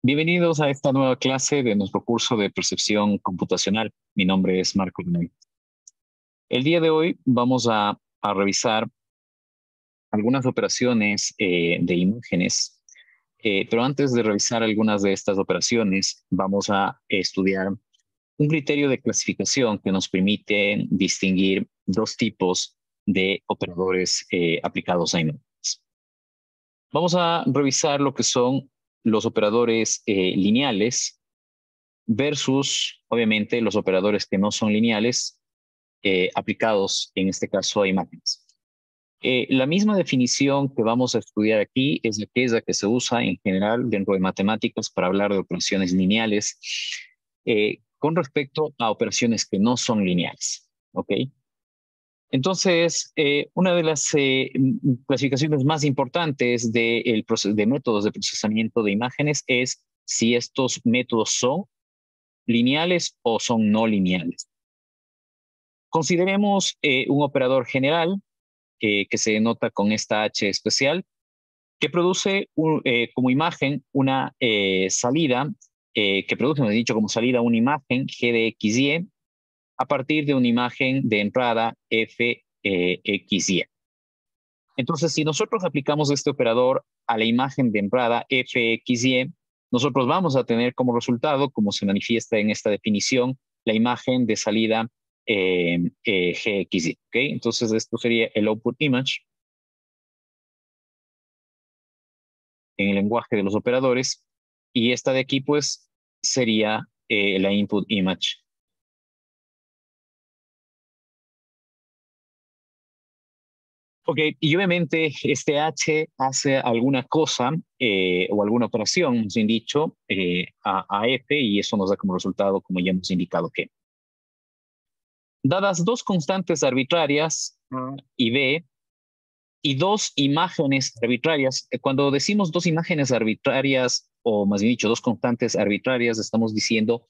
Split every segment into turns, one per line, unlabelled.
Bienvenidos a esta nueva clase de nuestro curso de percepción computacional. Mi nombre es Marco Lunay. El día de hoy vamos a revisar algunas operaciones de imágenes, pero antes de revisar algunas de estas operaciones, vamos a estudiar un criterio de clasificación que nos permite distinguir dos tipos de operadores aplicados a imágenes. Vamos a revisar lo que son los operadores lineales versus, obviamente, los operadores que no son lineales aplicados, en este caso, a imágenes. La misma definición que vamos a estudiar aquí es la que se usa en general dentro de matemáticas para hablar de operaciones lineales con respecto a operaciones que no son lineales. ¿Ok? Entonces, una de las clasificaciones más importantes de métodos de procesamiento de imágenes es si estos métodos son lineales o son no lineales. Consideremos un operador general que se denota con esta H especial, que produce como imagen una salida, que produce, me he dicho, como salida una imagen G de XY a partir de una imagen de entrada FXY. Entonces, si nosotros aplicamos este operador a la imagen de entrada FXY, nosotros vamos a tener como resultado, como se manifiesta en esta definición, la imagen de salida GXY. ¿Okay? Entonces, esto sería el output image en el lenguaje de los operadores. Y esta de aquí, pues, sería la input image. Ok, y obviamente este H hace alguna cosa o alguna operación, nos han dicho, a F, y eso nos da como resultado, como ya hemos indicado, que dadas dos constantes arbitrarias, A y B, y dos imágenes arbitrarias, cuando decimos dos imágenes arbitrarias, o más bien dicho, dos constantes arbitrarias, estamos diciendo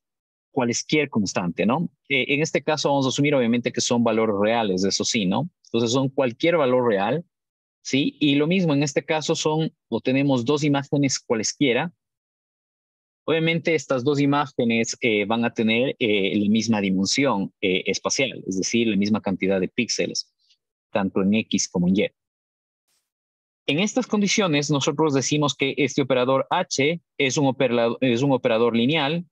cualquier constante, ¿no? En este caso vamos a asumir obviamente que son valores reales, eso sí, ¿no? Entonces son cualquier valor real, ¿sí? Y lo mismo en este caso son, o tenemos dos imágenes cualesquiera. Obviamente estas dos imágenes van a tener la misma dimensión espacial, es decir, la misma cantidad de píxeles, tanto en X como en Y. En estas condiciones, nosotros decimos que este operador H es un operador lineal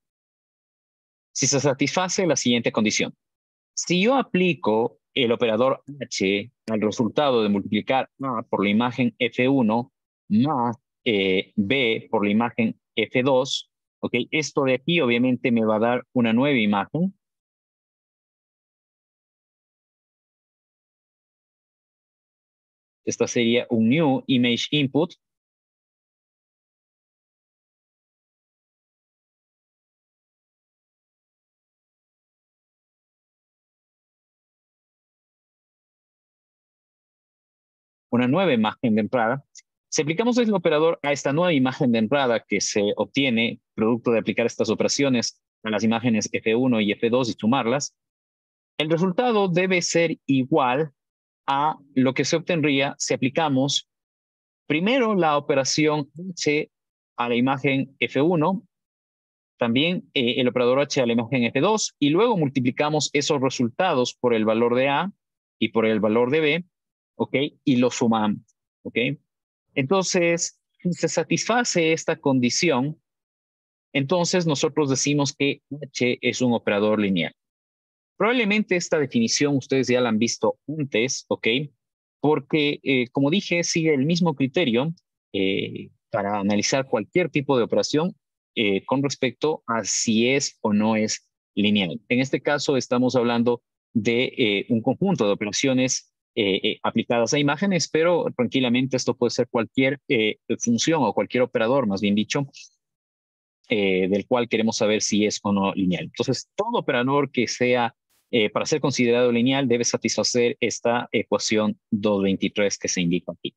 si se satisface la siguiente condición. Si yo aplico el operador H al resultado de multiplicar A por la imagen F1 más B por la imagen F2, ¿ok? Esto de aquí obviamente me va a dar una nueva imagen. Esta sería un new image input. Una nueva imagen de entrada. Si aplicamos el operador a esta nueva imagen de entrada que se obtiene producto de aplicar estas operaciones a las imágenes F1 y F2 y sumarlas, el resultado debe ser igual a lo que se obtendría si aplicamos primero la operación H a la imagen F1, también el operador H a la imagen F2, y luego multiplicamos esos resultados por el valor de A y por el valor de B, ¿ok? Y lo sumamos, ¿ok? Entonces, si se satisface esta condición, entonces nosotros decimos que H es un operador lineal. Probablemente esta definición ustedes ya la han visto antes, ¿ok? Porque, como dije, sigue el mismo criterio para analizar cualquier tipo de operación con respecto a si es o no es lineal. En este caso estamos hablando de un conjunto de operaciones aplicadas a imágenes, pero tranquilamente esto puede ser cualquier función o cualquier operador, más bien dicho, del cual queremos saber si es o no lineal. Entonces, todo operador que sea para ser considerado lineal debe satisfacer esta ecuación 223 que se indica aquí.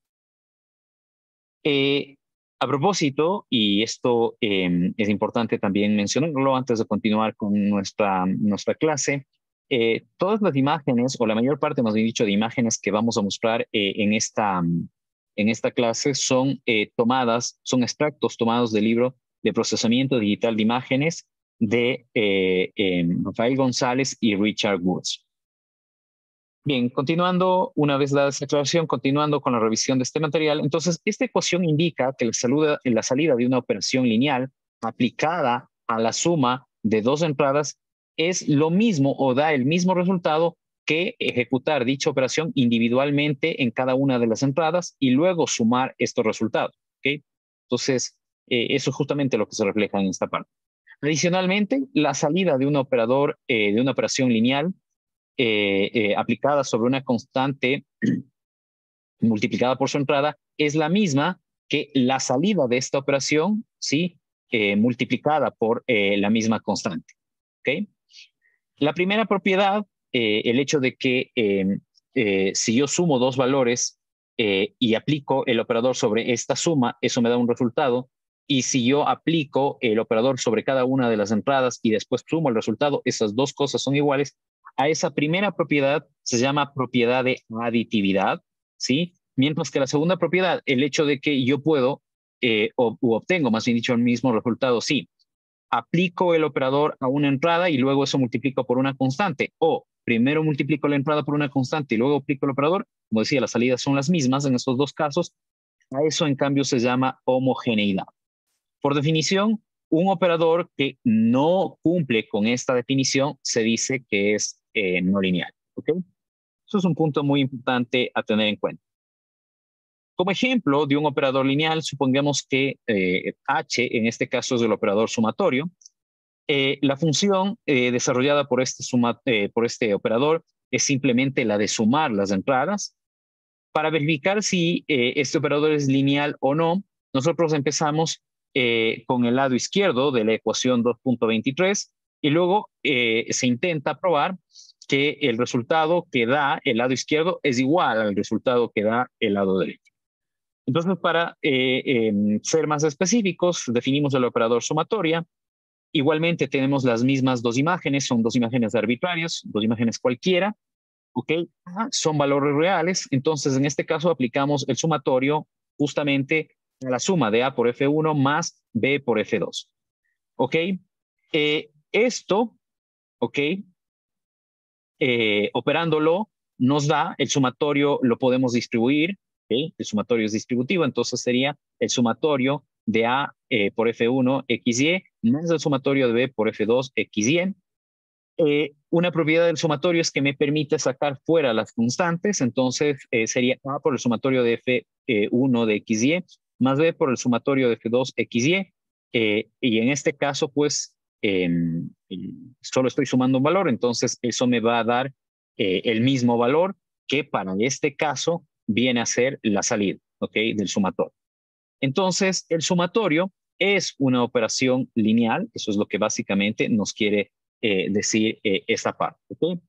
A propósito, y esto es importante también mencionarlo antes de continuar con nuestra clase, todas las imágenes, o la mayor parte, más bien dicho, de imágenes que vamos a mostrar en esta clase son son extractos tomados del libro de procesamiento digital de imágenes de Rafael González y Richard Woods. Bien, continuando, una vez dada esta aclaración, continuando con la revisión de este material, entonces esta ecuación indica que la salida de una operación lineal aplicada a la suma de dos entradas es lo mismo o da el mismo resultado que ejecutar dicha operación individualmente en cada una de las entradas y luego sumar estos resultados. ¿Okay? Entonces, eso es justamente lo que se refleja en esta parte. Adicionalmente, la salida de un operador, de una operación lineal aplicada sobre una constante multiplicada por su entrada es la misma que la salida de esta operación, ¿sí? Multiplicada por la misma constante. ¿Okay? La primera propiedad, el hecho de que si yo sumo dos valores y aplico el operador sobre esta suma, eso me da un resultado. Y si yo aplico el operador sobre cada una de las entradas y después sumo el resultado, esas dos cosas son iguales. A esa primera propiedad se llama propiedad de aditividad, ¿sí? Mientras que la segunda propiedad, el hecho de que yo puedo o obtengo, más bien dicho, el mismo resultado, sí, aplico el operador a una entrada y luego eso multiplico por una constante, o primero multiplico la entrada por una constante y luego aplico el operador, como decía, las salidas son las mismas en estos dos casos, a eso en cambio se llama homogeneidad. Por definición, un operador que no cumple con esta definición se dice que es no lineal. ¿Okay? Eso es un punto muy importante a tener en cuenta. Como ejemplo de un operador lineal, supongamos que H, en este caso es el operador sumatorio. La función desarrollada por este operador es simplemente la de sumar las entradas. Para verificar si este operador es lineal o no, nosotros empezamos con el lado izquierdo de la ecuación 2.23 y luego se intenta probar que el resultado que da el lado izquierdo es igual al resultado que da el lado derecho. Entonces, para ser más específicos, definimos el operador sumatoria. Igualmente tenemos las mismas dos imágenes, son dos imágenes arbitrarias, dos imágenes cualquiera, ¿ok? Son valores reales, entonces en este caso aplicamos el sumatorio justamente a la suma de A por F1 más B por F2, ¿ok? Esto, ¿ok? Operándolo nos da el sumatorio, lo podemos distribuir, ¿okay? El sumatorio es distributivo, entonces sería el sumatorio de A por F1 XY más el sumatorio de B por F2 XY. Una propiedad del sumatorio es que me permite sacar fuera las constantes, entonces sería A por el sumatorio de F1 de XY más B por el sumatorio de F2 XY, y en este caso pues solo estoy sumando un valor, entonces eso me va a dar el mismo valor que para este caso viene a ser la salida, ¿ok? Del sumatorio. Entonces el sumatorio es una operación lineal, eso es lo que básicamente nos quiere decir esta parte. ¿Okay?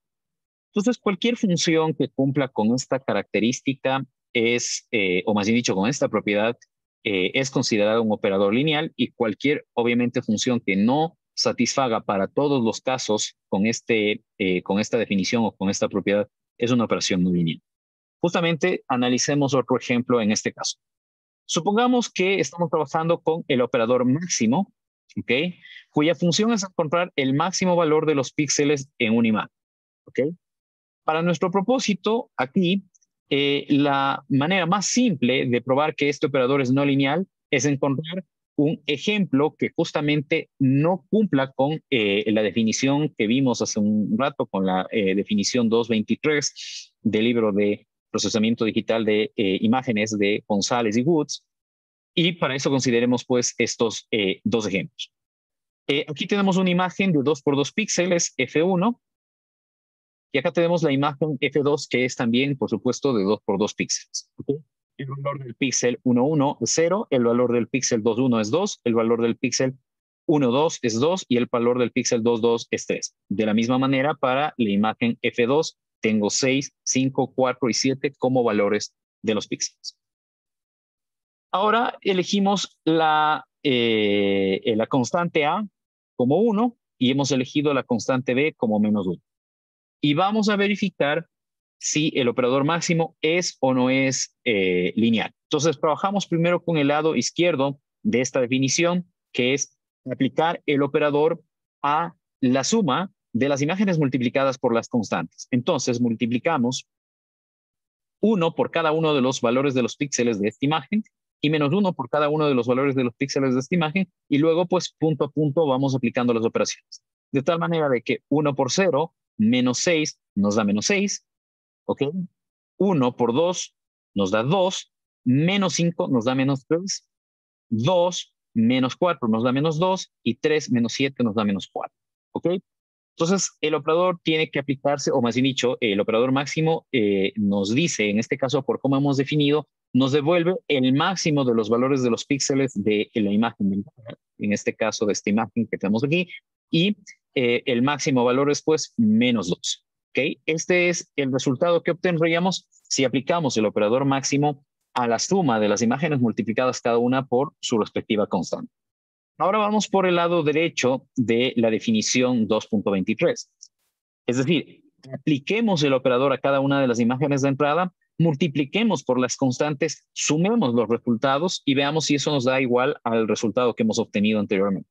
Entonces, cualquier función que cumpla con esta característica es, o más bien dicho, con esta propiedad, es considerada un operador lineal y cualquier, obviamente, función que no satisfaga para todos los casos con esta definición o con esta propiedad es una operación no lineal. Justamente, analicemos otro ejemplo en este caso. Supongamos que estamos trabajando con el operador máximo, ¿ok? Cuya función es encontrar el máximo valor de los píxeles en una imagen, ¿ok? Para nuestro propósito, aquí, la manera más simple de probar que este operador es no lineal es encontrar un ejemplo que justamente no cumpla con la definición que vimos hace un rato, con la definición 223 del libro de procesamiento digital de imágenes de González y Woods, y para eso consideremos pues estos dos ejemplos. Aquí tenemos una imagen de 2 por 2 píxeles F1 y acá tenemos la imagen F2 que es también por supuesto de 2 por 2 píxeles. ¿Okay? El valor del píxel 1,1 es 0, el valor del píxel 2,1 es 2, el valor del píxel 1,2 es 2 y el valor del píxel 2,2 es 3. De la misma manera para la imagen F2 tengo 6, 5, 4 y 7 como valores de los píxeles. Ahora elegimos la constante A como 1 y hemos elegido la constante B como -1. Y vamos a verificar si el operador máximo es o no es lineal. Entonces trabajamos primero con el lado izquierdo de esta definición que es aplicar el operador a la suma de las imágenes multiplicadas por las constantes. Entonces, multiplicamos 1 por cada uno de los valores de los píxeles de esta imagen y menos 1 por cada uno de los valores de los píxeles de esta imagen, y luego, pues, punto a punto vamos aplicando las operaciones. De tal manera de que 1 por 0, menos 6, nos da menos 6, ¿ok? 1 por 2 nos da 2, menos 5 nos da menos 3, 2 menos 4 nos da menos 2, y 3 menos 7 nos da menos 4, ¿ok? Entonces, el operador tiene que aplicarse, o más bien dicho, el operador máximo nos dice, en este caso, por cómo hemos definido, nos devuelve el máximo de los valores de los píxeles de la imagen, en este caso de esta imagen que tenemos aquí, y el máximo valor es pues menos 2. ¿Okay? Este es el resultado que obtendríamos si aplicamos el operador máximo a la suma de las imágenes multiplicadas cada una por su respectiva constante. Ahora vamos por el lado derecho de la definición 2.23. Es decir, apliquemos el operador a cada una de las imágenes de entrada, multipliquemos por las constantes, sumemos los resultados y veamos si eso nos da igual al resultado que hemos obtenido anteriormente.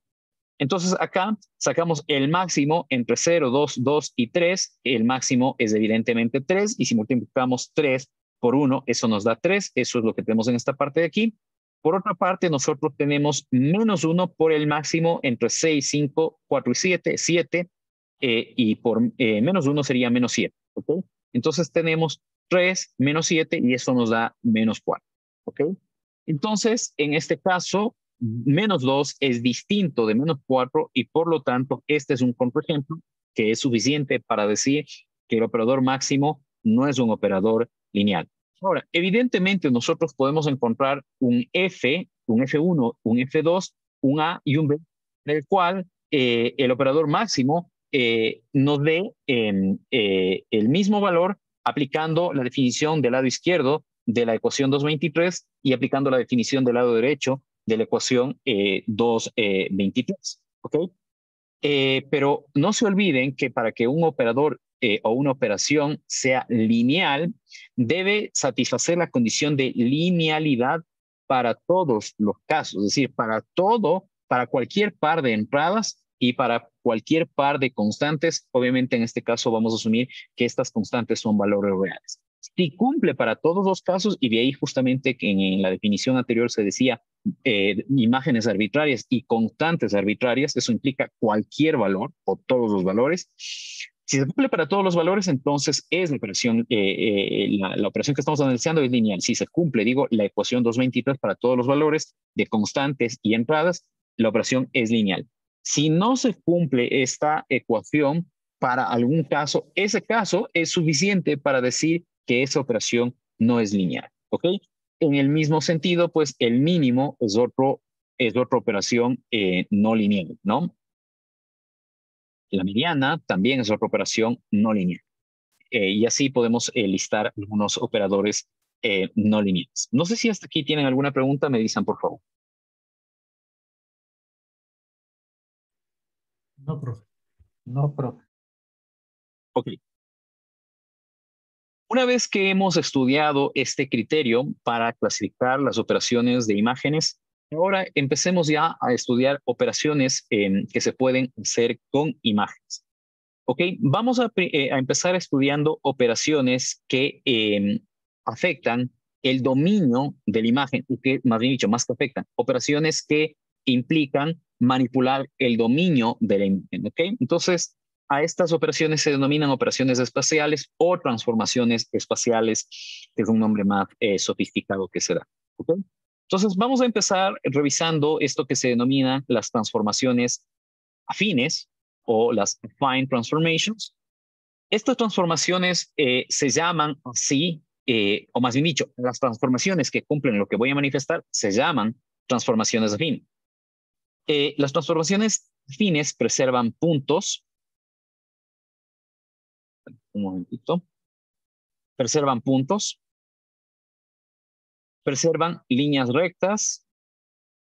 Entonces acá sacamos el máximo entre 0, 2, 2 y 3. El máximo es evidentemente 3, y si multiplicamos 3 por 1, eso nos da 3. Eso es lo que tenemos en esta parte de aquí. Por otra parte, nosotros tenemos menos 1 por el máximo entre 6, 5, 4 y 7, 7, y por menos 1 sería menos 7. ¿Okay? Entonces tenemos 3 menos 7 y eso nos da menos 4. ¿Okay? Entonces, en este caso, menos 2 es distinto de menos 4 y por lo tanto, este es un contraejemplo que es suficiente para decir que el operador máximo no es un operador lineal. Ahora, evidentemente nosotros podemos encontrar un F, un F1, un F2, un A y un B, en el cual el operador máximo nos dé el mismo valor aplicando la definición del lado izquierdo de la ecuación 223 y aplicando la definición del lado derecho de la ecuación 223. ¿Ok? Pero no se olviden que para que un operador o una operación sea lineal, debe satisfacer la condición de linealidad para todos los casos, es decir, para cualquier par de entradas y para cualquier par de constantes. Obviamente, en este caso vamos a asumir que estas constantes son valores reales. Si cumple para todos los casos, y de ahí justamente que en la definición anterior se decía imágenes arbitrarias y constantes arbitrarias, eso implica cualquier valor o todos los valores. Si se cumple para todos los valores, entonces es la operación, la operación que estamos analizando es lineal. Si se cumple, digo, la ecuación 223 para todos los valores de constantes y entradas, la operación es lineal. Si no se cumple esta ecuación para algún caso, ese caso es suficiente para decir que esa operación no es lineal. ¿Ok? En el mismo sentido, pues el mínimo es otra operación no lineal, ¿no? La mediana también es otra operación no lineal. Y así podemos listar algunos operadores no lineales. No sé si hasta aquí tienen alguna pregunta, me dicen por favor.
No, profe. No, profe.
Ok. Una vez que hemos estudiado este criterio para clasificar las operaciones de imágenes, ahora empecemos ya a estudiar operaciones que se pueden hacer con imágenes. Ok, vamos a empezar estudiando operaciones que afectan el dominio de la imagen, que más bien dicho, más que afectan, operaciones que implican manipular el dominio de la imagen. Ok, entonces a estas operaciones se denominan operaciones espaciales o transformaciones espaciales, que es un nombre más sofisticado que se da. ¿Okay? Entonces vamos a empezar revisando esto que se denomina las transformaciones afines o las affine transformations. Estas transformaciones se llaman así, o más bien dicho, las transformaciones que cumplen lo que voy a manifestar se llaman transformaciones afines. Las transformaciones afines preservan puntos. Un momentito. Preservan puntos, preservan líneas rectas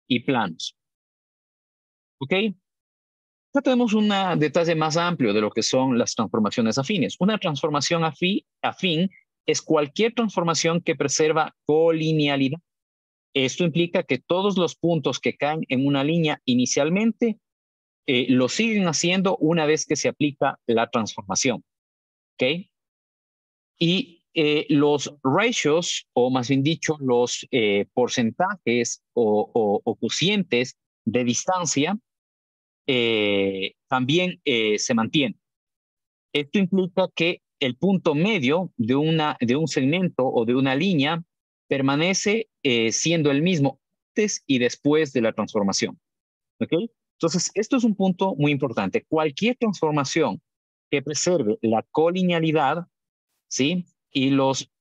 y planos. ¿Ok? Acá tenemos un detalle más amplio de lo que son las transformaciones afines. Una transformación afín es cualquier transformación que preserva colinealidad. Esto implica que todos los puntos que caen en una línea inicialmente lo siguen haciendo una vez que se aplica la transformación. ¿Ok? Y los ratios, o más bien dicho, los porcentajes o cocientes de distancia también se mantienen. Esto implica que el punto medio de un segmento o de una línea permanece siendo el mismo antes y después de la transformación. ¿Ok? Entonces, esto es un punto muy importante. Cualquier transformación que preserve la colinealidad, ¿sí? Y los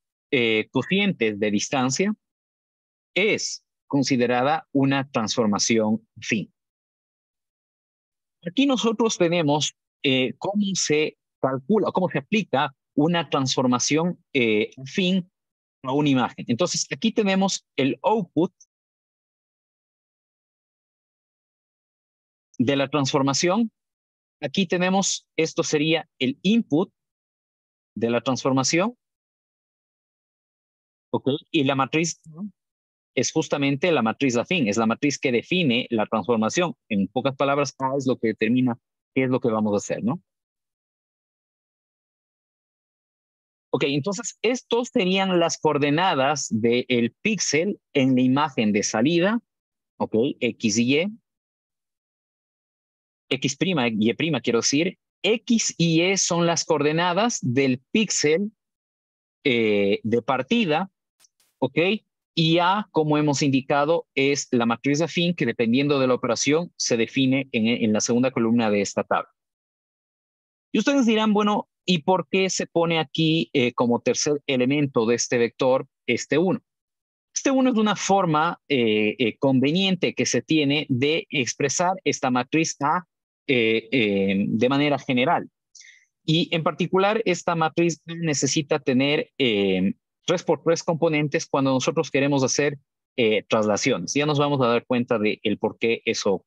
cocientes de distancia es considerada una transformación fin. Aquí nosotros tenemos cómo se calcula, cómo se aplica una transformación fin a una imagen. Entonces, aquí tenemos el output de la transformación. Aquí tenemos, esto sería el input de la transformación. ¿Ok? Y la matriz es justamente la matriz afín, es la matriz que define la transformación. En pocas palabras, A es lo que determina qué es lo que vamos a hacer, ¿no? Ok, entonces estos serían las coordenadas del píxel en la imagen de salida, ok, X y Y, X', Y', quiero decir, X y Y son las coordenadas del píxel de partida, ok, y A, como hemos indicado, es la matriz afín que dependiendo de la operación se define en la segunda columna de esta tabla. Y ustedes dirán, bueno, ¿y por qué se pone aquí como tercer elemento de este vector este 1? Este 1 es una forma conveniente que se tiene de expresar esta matriz A de manera general. Y en particular, esta matriz necesita tener 3 por 3 componentes cuando nosotros queremos hacer traslaciones. Ya nos vamos a dar cuenta de el por qué eso.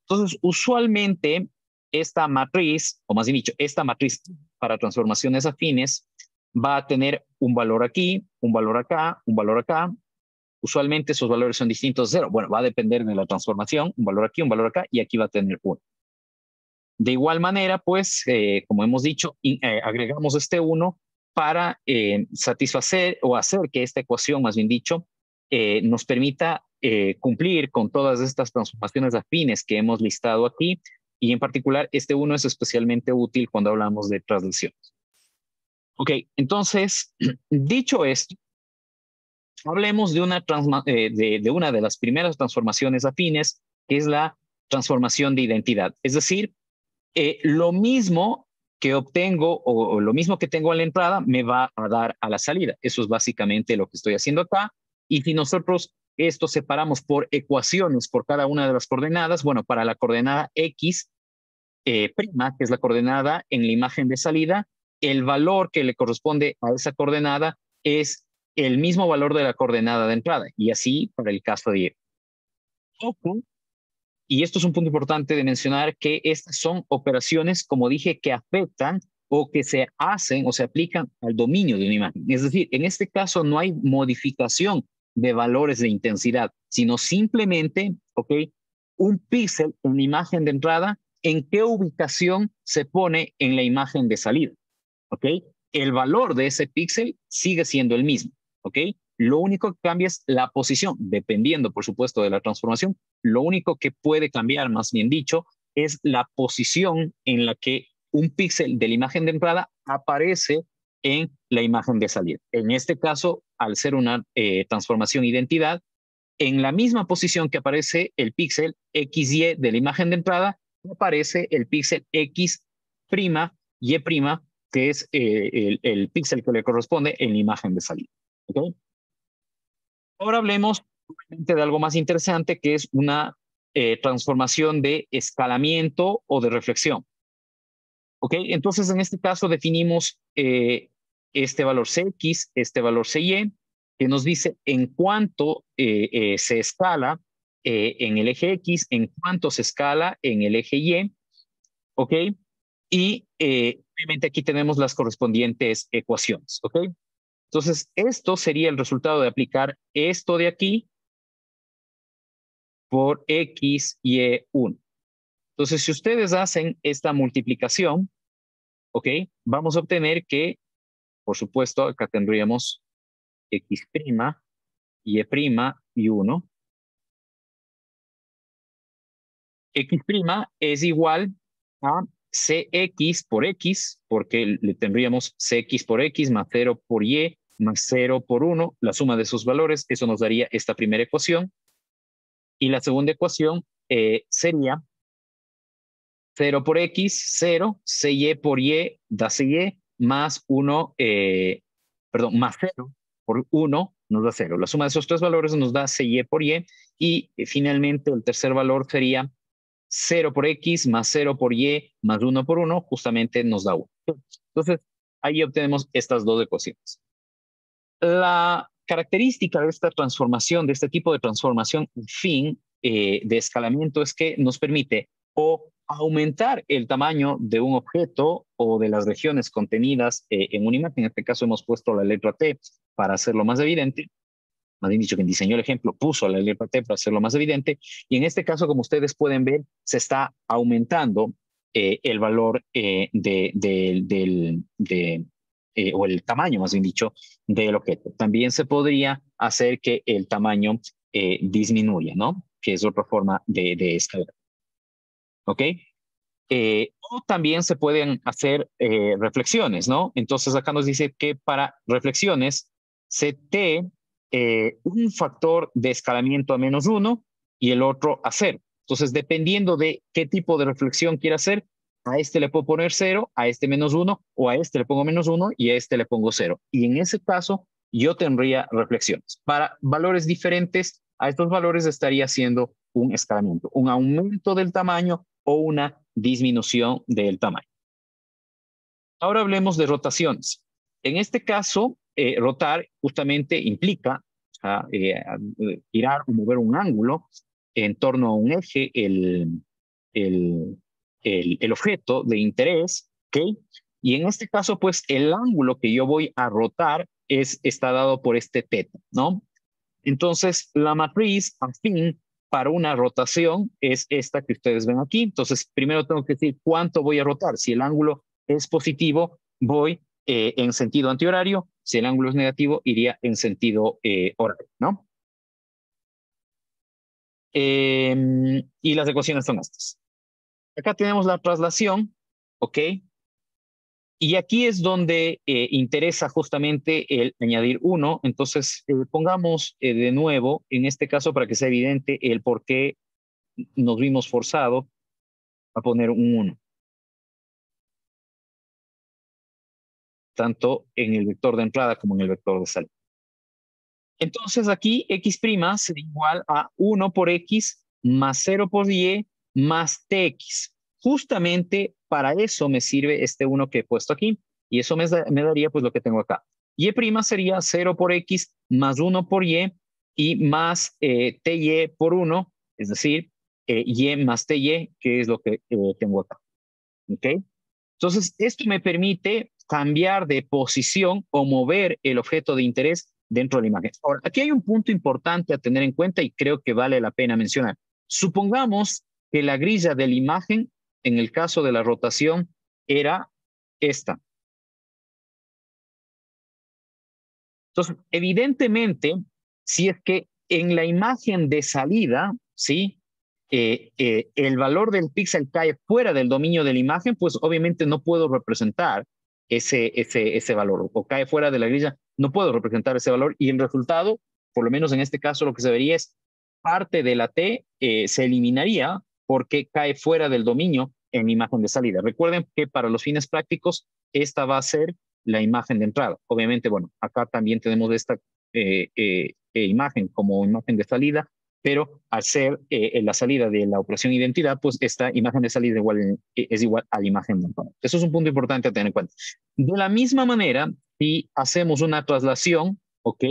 Entonces, usualmente esta matriz, o más bien dicho, esta matriz para transformaciones afines va a tener un valor aquí, un valor acá, un valor acá. Usualmente esos valores son distintos de 0. Bueno, va a depender de la transformación, un valor aquí, un valor acá, y aquí va a tener 1. De igual manera, pues, como hemos dicho, agregamos este 1 para satisfacer o hacer que esta ecuación, más bien dicho, nos permita cumplir con todas estas transformaciones afines que hemos listado aquí, y en particular este 1 es especialmente útil cuando hablamos de traslaciones. Ok, entonces, dicho esto, hablemos de una de las primeras transformaciones afines, que es la transformación de identidad. Es decir, lo mismo que obtengo o lo mismo que tengo a la entrada me va a dar a la salida. Eso es básicamente lo que estoy haciendo acá. Y si nosotros esto separamos por ecuaciones por cada una de las coordenadas, bueno, para la coordenada X', prima, que es la coordenada en la imagen de salida, el valor que le corresponde a esa coordenada es el mismo valor de la coordenada de entrada. Y así para el caso de Y. Y esto es un punto importante de mencionar, que estas son operaciones, como dije, que afectan o que se hacen o se aplican al dominio de una imagen. Es decir, en este caso no hay modificación de valores de intensidad, sino simplemente, ¿ok? Un píxel en la imagen de entrada, ¿en qué ubicación se pone en la imagen de salida? ¿Ok? El valor de ese píxel sigue siendo el mismo, ¿ok? Lo único que cambia es la posición, dependiendo, por supuesto, de la transformación. Lo único que puede cambiar, más bien dicho, es la posición en la que un píxel de la imagen de entrada aparece en la imagen de salida. En este caso, al ser una transformación identidad, en la misma posición que aparece el píxel XY de la imagen de entrada, aparece el píxel X', Y', que es el píxel que le corresponde en la imagen de salida. ¿Okay? Ahora hablemos de algo más interesante, que es una transformación de escalamiento o de reflexión. ¿Ok? Entonces, en este caso definimos este valor Cx, este valor Cy, que nos dice en cuánto se escala en el eje X, en cuánto se escala en el eje Y, ¿ok? Y obviamente aquí tenemos las correspondientes ecuaciones, ¿ok? Entonces, esto sería el resultado de aplicar esto de aquí por X, Y, 1. Entonces, si ustedes hacen esta multiplicación, ¿ok? Vamos a obtener que, por supuesto, acá tendríamos X', Y' y 1. X' es igual a Cx por X, porque le tendríamos Cx por X más 0 por Y más 0 por 1, la suma de sus valores, eso nos daría esta primera ecuación. Y la segunda ecuación sería 0 por X, 0, Cy por Y da Cy, más 1, más 0 por 1 nos da 0. La suma de esos tres valores nos da Cy por Y, y finalmente el tercer valor sería 0 por X más 0 por Y más 1 por 1, justamente nos da 1. Entonces, ahí obtenemos estas dos ecuaciones. La característica de esta transformación, de este tipo de transformación fin de escalamiento, es que nos permite o aumentar el tamaño de un objeto o de las regiones contenidas en una imagen. En este caso hemos puesto la letra T para hacerlo más evidente. Más bien dicho, quien diseñó el ejemplo puso la letra T para hacerlo más evidente. Y en este caso, como ustedes pueden ver, se está aumentando el valor o el tamaño, más bien dicho, del objeto. También se podría hacer que el tamaño disminuya, ¿no? Que es otra forma de escalar. ¿Ok? O también se pueden hacer reflexiones, ¿no? Entonces acá nos dice que para reflexiones se T un factor de escalamiento a -1 y el otro a 0. Entonces, dependiendo de qué tipo de reflexión quiera hacer, a este le puedo poner 0, a este -1, o a este le pongo -1 y a este le pongo 0. Y en ese caso, yo tendría reflexiones. Para valores diferentes, a estos valores estaría haciendo un escalamiento, un aumento del tamaño o una disminución del tamaño. Ahora hablemos de rotaciones. En este caso, rotar justamente implica girar o mover un ángulo en torno a un eje, el objeto de interés, ¿ok? Y en este caso, pues el ángulo que yo voy a rotar está dado por este θ, ¿no? Entonces, la matriz afín para una rotación es esta que ustedes ven aquí. Entonces, primero tengo que decir cuánto voy a rotar. Si el ángulo es positivo, voy en sentido antihorario. Si el ángulo es negativo, iría en sentido horario, ¿no? Y las ecuaciones son estas. Acá tenemos la traslación, ¿ok? Y aquí es donde interesa justamente el añadir 1. Entonces, pongamos de nuevo, en este caso, para que sea evidente el por qué nos vimos forzados a poner un 1. Tanto en el vector de entrada como en el vector de salida. Entonces, aquí X' será igual a 1 por X más 0 por Y más TX. Justamente para eso me sirve este 1 que he puesto aquí. Y eso me daría pues lo que tengo acá. Y' sería 0 por X más 1 por Y y más TY por 1, es decir, Y más TY, que es lo que tengo acá. ¿Ok? Entonces, esto me permite cambiar de posición o mover el objeto de interés dentro de la imagen. Ahora, aquí hay un punto importante a tener en cuenta y creo que vale la pena mencionar. Supongamos que la grilla de la imagen, en el caso de la rotación, era esta. Entonces, evidentemente, si es que en la imagen de salida, ¿sí? El valor del píxel cae fuera del dominio de la imagen, pues obviamente no puedo representar ese valor, o cae fuera de la grilla, no puedo representar ese valor, y el resultado, por lo menos en este caso, lo que se vería es parte de la T se eliminaría porque cae fuera del dominio en la imagen de salida. Recuerden que para los fines prácticos, esta va a ser la imagen de entrada. Obviamente, bueno, acá también tenemos esta imagen como imagen de salida, pero al ser la salida de la operación identidad, pues esta imagen de salida es igual a la imagen de entrada. Eso es un punto importante a tener en cuenta. De la misma manera, si hacemos una traslación, ¿ok?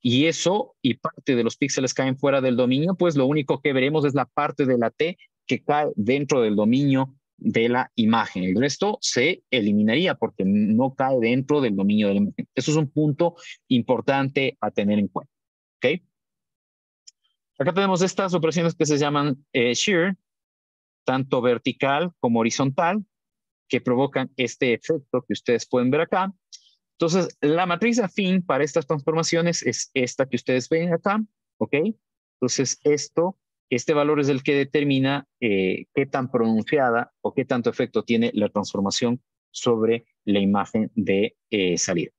Y eso, y parte de los píxeles caen fuera del dominio, pues lo único que veremos es la parte de la T que cae dentro del dominio de la imagen. El resto se eliminaría porque no cae dentro del dominio de la imagen. Eso es un punto importante a tener en cuenta. ¿Ok? Acá tenemos estas operaciones que se llaman shear, tanto vertical como horizontal, que provocan este efecto que ustedes pueden ver acá. Entonces, la matriz afín para estas transformaciones es esta que ustedes ven acá, ¿ok? Entonces, este valor es el que determina qué tan pronunciada o qué tanto efecto tiene la transformación sobre la imagen de salida.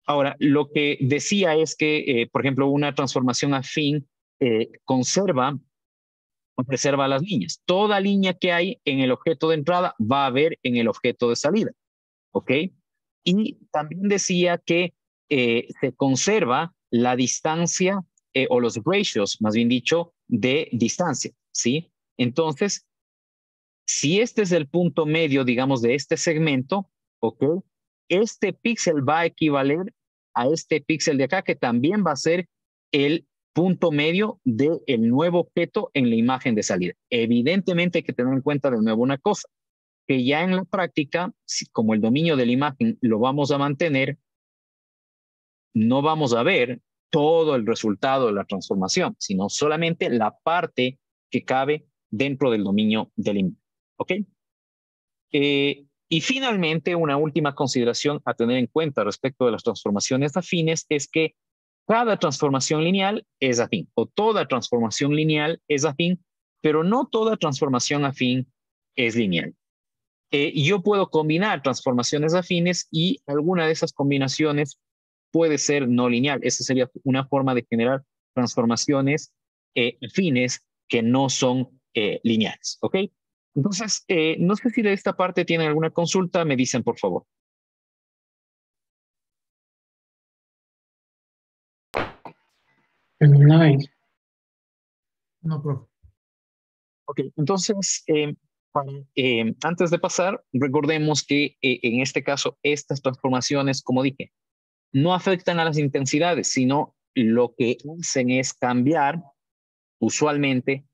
Ahora, lo que decía es que, por ejemplo, una transformación afín conserva o preserva las líneas. Toda línea que hay en el objeto de entrada va a haber en el objeto de salida, ¿ok? Y también decía que se conserva la distancia o los ratios, más bien dicho, de distancia, ¿sí? Entonces, si este es el punto medio, digamos, de este segmento, ¿ok? Este píxel va a equivaler a este píxel de acá, que también va a ser el punto medio del nuevo objeto en la imagen de salida. Evidentemente hay que tener en cuenta de nuevo una cosa, que ya en la práctica, como el dominio de la imagen lo vamos a mantener, no vamos a ver todo el resultado de la transformación, sino solamente la parte que cabe dentro del dominio de la imagen. ¿Ok? Y finalmente, una última consideración a tener en cuenta respecto de las transformaciones afines es que cada transformación lineal es afín, o toda transformación lineal es afín, pero no toda transformación afín es lineal. Yo puedo combinar transformaciones afines y alguna de esas combinaciones puede ser no lineal. Esa sería una forma de generar transformaciones afines que no son lineales. ¿Ok? Entonces, no sé si de esta parte tienen alguna consulta, me dicen por favor.
Nice. No, profe.
Ok, entonces, antes de pasar, recordemos que en este caso, estas transformaciones, como dije, no afectan a las intensidades, sino lo que hacen es cambiar usualmente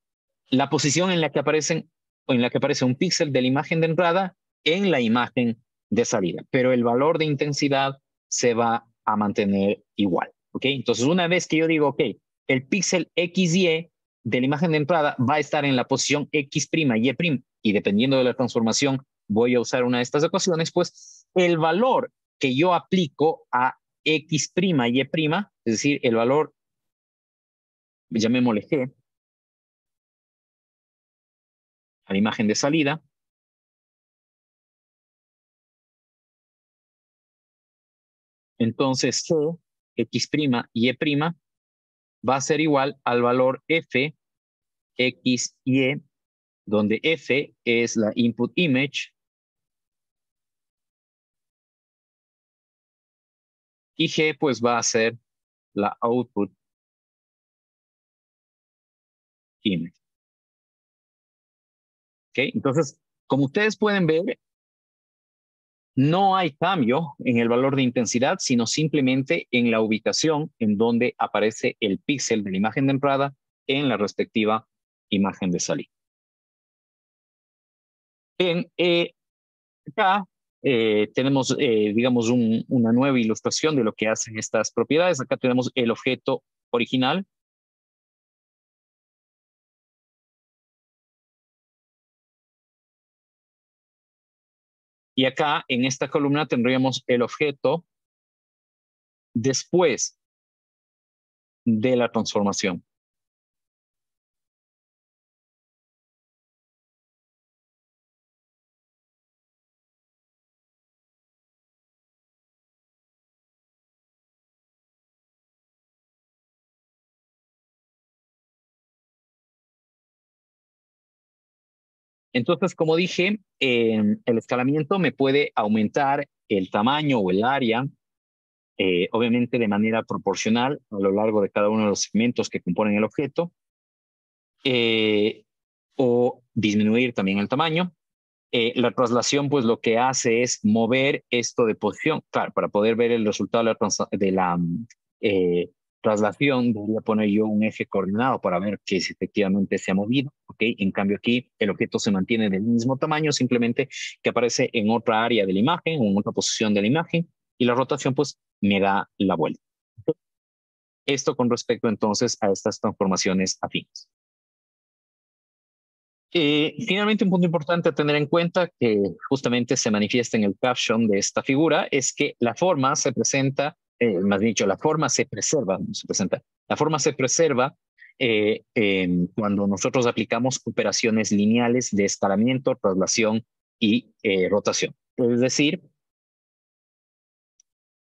la posición en la que aparecen o en la que aparece un píxel de la imagen de entrada en la imagen de salida, pero el valor de intensidad se va a mantener igual, ¿ok? Entonces, una vez que yo digo, ok, el píxel XY de la imagen de entrada va a estar en la posición X', Y', y dependiendo de la transformación voy a usar una de estas ecuaciones, pues el valor que yo aplico a X', Y', es decir, el valor, llamémosle G, a la imagen de salida, entonces G, X', Y' va a ser igual al valor F, X, Y, donde F es la input image y G pues va a ser la output image. ¿Okay? Entonces, como ustedes pueden ver, no hay cambio en el valor de intensidad, sino simplemente en la ubicación en donde aparece el píxel de la imagen de entrada en la respectiva imagen de salida. Bien, acá tenemos, digamos, una nueva ilustración de lo que hacen estas propiedades. Acá tenemos el objeto original. Y acá en esta columna tendríamos el objeto después de la transformación. Entonces, como dije, el escalamiento me puede aumentar el tamaño o el área, obviamente de manera proporcional a lo largo de cada uno de los segmentos que componen el objeto, o disminuir también el tamaño. La traslación, pues lo que hace es mover esto de posición. Claro, para poder ver el resultado de la traslación, debería poner yo un eje coordinado para ver que si efectivamente se ha movido. ¿Okay? En cambio, aquí el objeto se mantiene del mismo tamaño, simplemente que aparece en otra área de la imagen o en otra posición de la imagen, y la rotación, pues, me da la vuelta. Esto con respecto entonces a estas transformaciones afines. Finalmente, un punto importante a tener en cuenta que justamente se manifiesta en el caption de esta figura es que la forma se presenta, más dicho, la forma se preserva, no se presenta, la forma se preserva cuando nosotros aplicamos operaciones lineales de escalamiento, traslación y rotación. Es decir,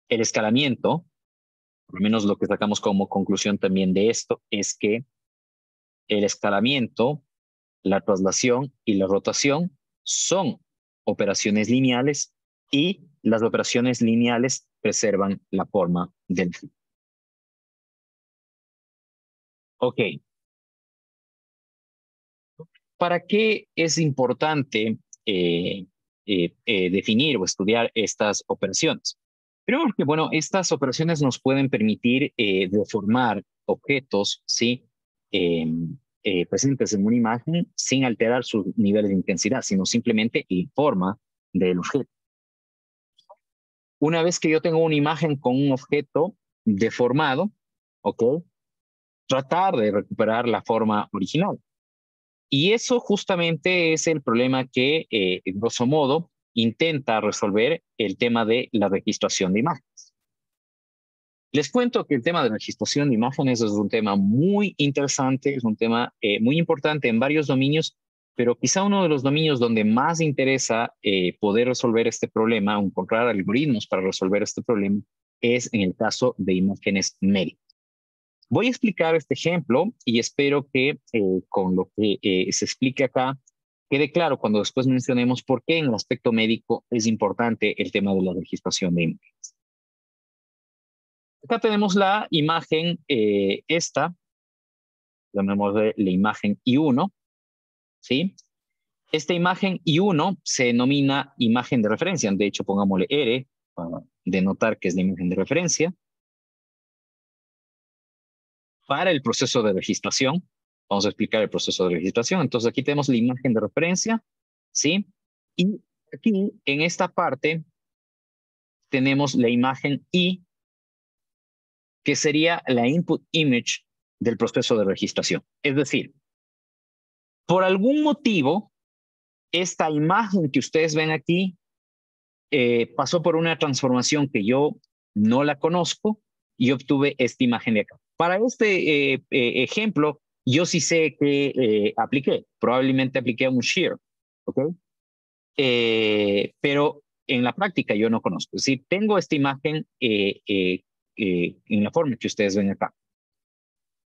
el escalamiento, por lo menos lo que sacamos como conclusión también de esto, es que el escalamiento, la traslación y la rotación son operaciones lineales y las operaciones lineales preservan la forma del flujo. Ok. ¿Para qué es importante definir o estudiar estas operaciones? Primero porque, bueno, estas operaciones nos pueden permitir deformar objetos, ¿sí? Presentes en una imagen sin alterar su nivel de intensidad, sino simplemente la forma del objeto. Una vez que yo tengo una imagen con un objeto deformado, ¿ok? Tratar de recuperar la forma original. Y eso justamente es el problema que, grosso modo, intenta resolver el tema de la registración de imágenes. Les cuento que el tema de la registración de imágenes es un tema muy interesante, es un tema muy importante en varios dominios, pero quizá uno de los dominios donde más interesa poder resolver este problema, encontrar algoritmos para resolver este problema, es en el caso de imágenes médicas. Voy a explicar este ejemplo y espero que con lo que se explique acá quede claro cuando después mencionemos por qué en el aspecto médico es importante el tema de la registración de imágenes. Acá tenemos la imagen esta, llamémosle la imagen I1, ¿sí? Esta imagen I1 se denomina imagen de referencia, de hecho pongámosle R para denotar que es la imagen de referencia. Para el proceso de registración, vamos a explicar el proceso de registración. Entonces aquí tenemos la imagen de referencia, ¿sí? Y aquí en esta parte tenemos la imagen I, que sería la input image del proceso de registración. Es decir, por algún motivo, esta imagen que ustedes ven aquí pasó por una transformación que yo no la conozco y obtuve esta imagen de acá. Para este ejemplo, yo sí sé que apliqué. Probablemente apliqué un shear, ¿ok? Pero en la práctica yo no conozco. Es decir, tengo esta imagen en la forma que ustedes ven acá.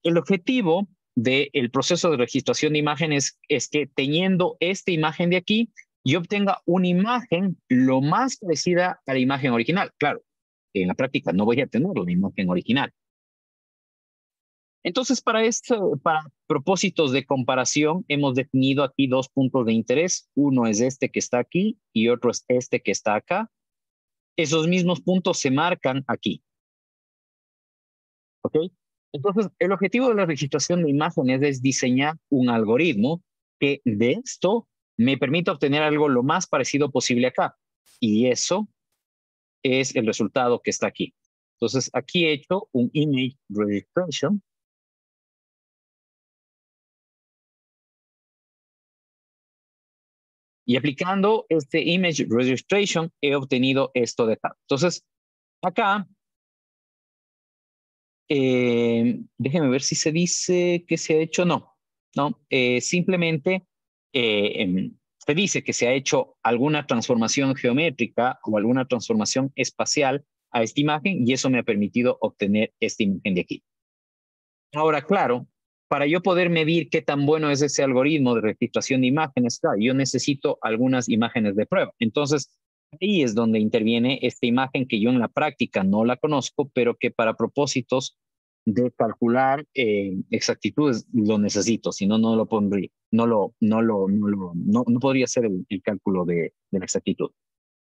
El objetivo del proceso de registración de imágenes es que teniendo esta imagen de aquí, yo obtenga una imagen lo más parecida a la imagen original. Claro, en la práctica no voy a tener una imagen original. Entonces, para propósitos de comparación, hemos definido aquí dos puntos de interés. Uno es este que está aquí y otro es este que está acá. Esos mismos puntos se marcan aquí. ¿Ok? Entonces, el objetivo de la registración de imágenes es diseñar un algoritmo que de esto me permita obtener algo lo más parecido posible acá. Y eso es el resultado que está aquí. Entonces, aquí he hecho un image registration. Y aplicando este image registration, he obtenido esto de acá. Entonces, acá, déjenme ver si se dice que se ha hecho. No, simplemente se dice que se ha hecho alguna transformación geométrica o alguna transformación espacial a esta imagen y eso me ha permitido obtener esta imagen de aquí. Ahora, claro, para yo poder medir qué tan bueno es ese algoritmo de registración de imágenes, claro, yo necesito algunas imágenes de prueba. Entonces, ahí es donde interviene esta imagen que yo en la práctica no la conozco, pero que para propósitos de calcular exactitudes lo necesito, si no, no lo pondría, no podría hacer el cálculo de la exactitud.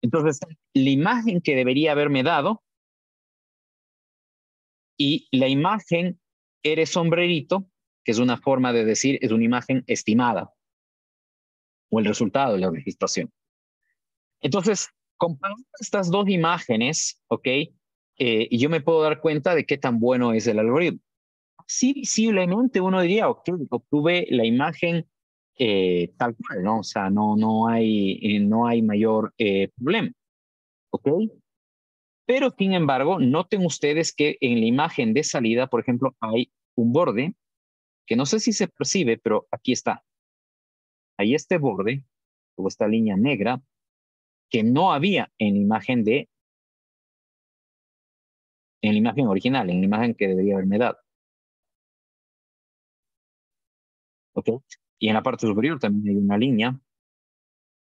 Entonces, la imagen que debería haberme dado y la imagen eres sombrerito, que es una forma de decir, es una imagen estimada o el resultado de la registración. Entonces, comparando estas dos imágenes, ¿ok? y yo me puedo dar cuenta de qué tan bueno es el algoritmo. Sí, visiblemente uno diría, ok, obtuve la imagen tal cual, ¿no? O sea, no hay mayor problema, ¿ok? Pero, sin embargo, noten ustedes que en la imagen de salida, por ejemplo, hay un borde que no sé si se percibe, pero aquí está. Hay este borde, o esta línea negra, que no había en la imagen original, en la imagen que debería haberme dado. ¿Ok? Y en la parte superior también hay una línea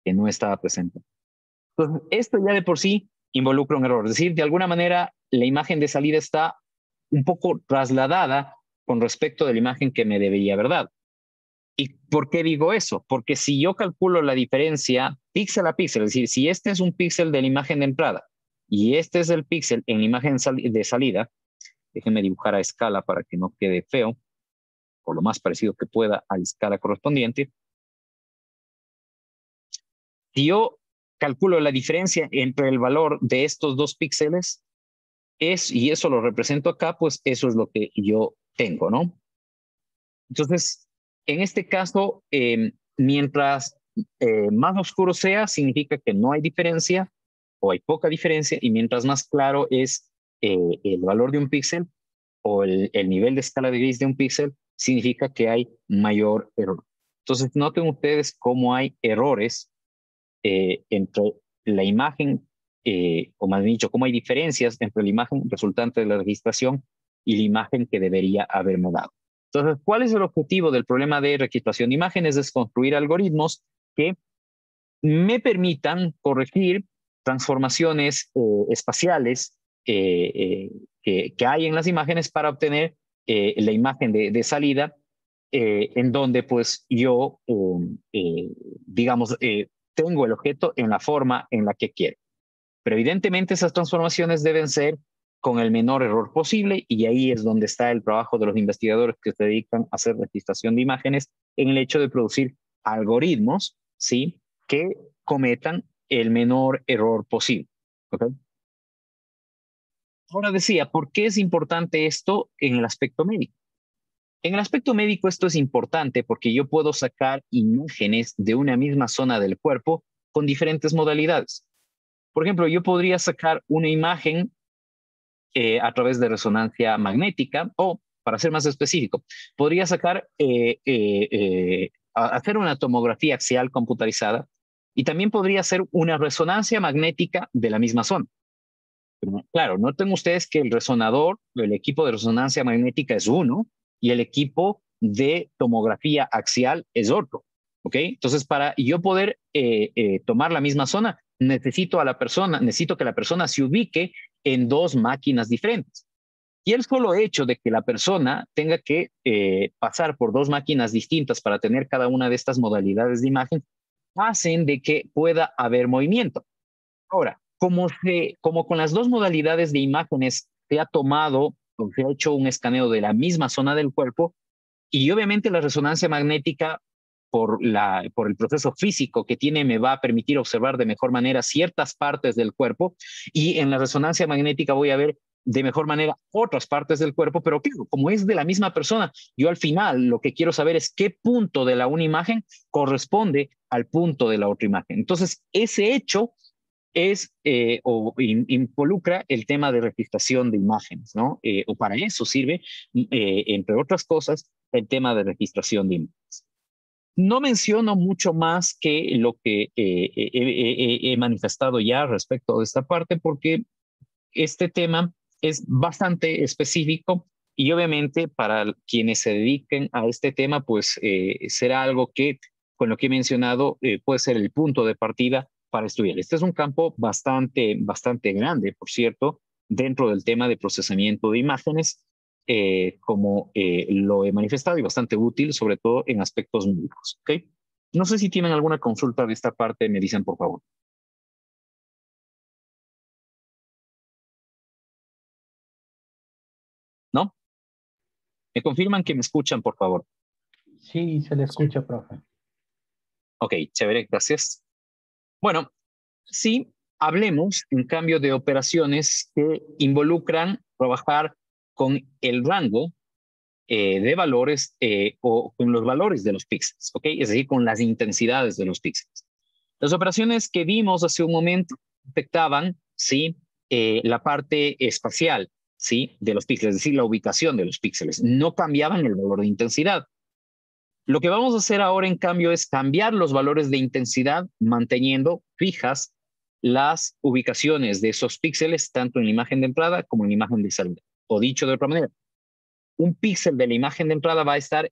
que no estaba presente. Entonces, esto ya de por sí involucra un error. Es decir, de alguna manera, la imagen de salida está un poco trasladada con respecto de la imagen que me debería haber dado. ¿Y por qué digo eso? Porque si yo calculo la diferencia píxel a píxel, es decir, si este es un píxel de la imagen de entrada y este es el píxel en la imagen de salida, déjenme dibujar a escala para que no quede feo, o lo más parecido que pueda a la escala correspondiente. Si yo calculo la diferencia entre el valor de estos dos píxeles, y eso lo represento acá, pues eso es lo que yo tengo, ¿no? Entonces, en este caso, mientras más oscuro sea, significa que no hay diferencia o hay poca diferencia, y mientras más claro es el valor de un píxel o el nivel de escala de gris de un píxel, significa que hay mayor error. Entonces, noten ustedes cómo hay errores entre la imagen, o más bien dicho, cómo hay diferencias entre la imagen resultante de la registración y la imagen que debería haberme dado. Entonces, ¿cuál es el objetivo del problema de registración de imágenes? Es construir algoritmos que me permitan corregir transformaciones espaciales que hay en las imágenes para obtener la imagen de salida, en donde pues yo, digamos, tengo el objeto en la forma en la que quiero. Pero evidentemente esas transformaciones deben ser con el menor error posible, y ahí es donde está el trabajo de los investigadores que se dedican a hacer registración de imágenes, en el hecho de producir algoritmos, ¿sí?, que cometan el menor error posible. ¿Okay? Ahora decía, ¿por qué es importante esto en el aspecto médico? En el aspecto médico esto es importante porque yo puedo sacar imágenes de una misma zona del cuerpo con diferentes modalidades. Por ejemplo, yo podría sacar una imagen a través de resonancia magnética, o, para ser más específico, podría sacar, hacer una tomografía axial computarizada, y también podría hacer una resonancia magnética de la misma zona. Pero, claro, noten ustedes que el resonador, el equipo de resonancia magnética es uno y el equipo de tomografía axial es otro. ¿Ok? Entonces, para yo poder tomar la misma zona, necesito que la persona se ubique en dos máquinas diferentes. Y el solo hecho de que la persona tenga que pasar por dos máquinas distintas para tener cada una de estas modalidades de imagen, hacen de que pueda haber movimiento. Ahora, como con las dos modalidades de imágenes se ha tomado o se ha hecho un escaneo de la misma zona del cuerpo, y obviamente la resonancia magnética, por el proceso físico que tiene, me va a permitir observar de mejor manera ciertas partes del cuerpo, y en la resonancia magnética voy a ver de mejor manera otras partes del cuerpo, pero claro, como es de la misma persona, yo al final lo que quiero saber es qué punto de la una imagen corresponde al punto de la otra imagen. Entonces, ese hecho involucra el tema de registración de imágenes, ¿no? O para eso sirve, entre otras cosas, el tema de registración de imágenes. No menciono mucho más que lo que he manifestado ya respecto de esta parte, porque este tema es bastante específico, y obviamente para quienes se dediquen a este tema, pues será algo que, con lo que he mencionado, puede ser el punto de partida para estudiar. Este es un campo bastante grande, por cierto, dentro del tema de procesamiento de imágenes, como lo he manifestado, y bastante útil, sobre todo en aspectos médicos. ¿Okay? No sé si tienen alguna consulta de esta parte, me dicen por favor. ¿No? Me confirman que me escuchan, por favor.
Sí, se le
Sí.
escucha, profe.
Ok, chévere, gracias. Bueno, sí, hablemos, en cambio, de operaciones que involucran trabajar con el rango de valores o con los valores de los píxeles, ¿ok? Es decir, con las intensidades de los píxeles. Las operaciones que vimos hace un momento afectaban, ¿sí? La parte espacial, ¿sí? De los píxeles, es decir, la ubicación de los píxeles. No cambiaban el valor de intensidad. Lo que vamos a hacer ahora, en cambio, es cambiar los valores de intensidad manteniendo fijas las ubicaciones de esos píxeles, tanto en la imagen de entrada como en la imagen de salida. O dicho de otra manera, un píxel de la imagen de entrada va a estar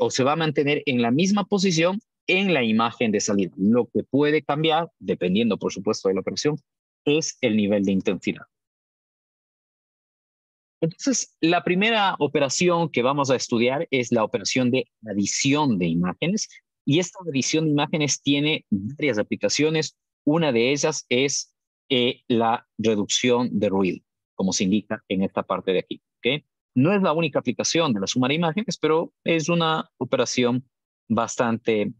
o se va a mantener en la misma posición en la imagen de salida. Lo que puede cambiar, dependiendo, por supuesto, de la operación, es el nivel de intensidad. Entonces, la primera operación que vamos a estudiar es la operación de adición de imágenes. Y esta adición de imágenes tiene varias aplicaciones. Una de ellas es la reducción de ruido, como se indica en esta parte de aquí. ¿Okay? No es la única aplicación de la suma de imágenes, pero es una operación bastante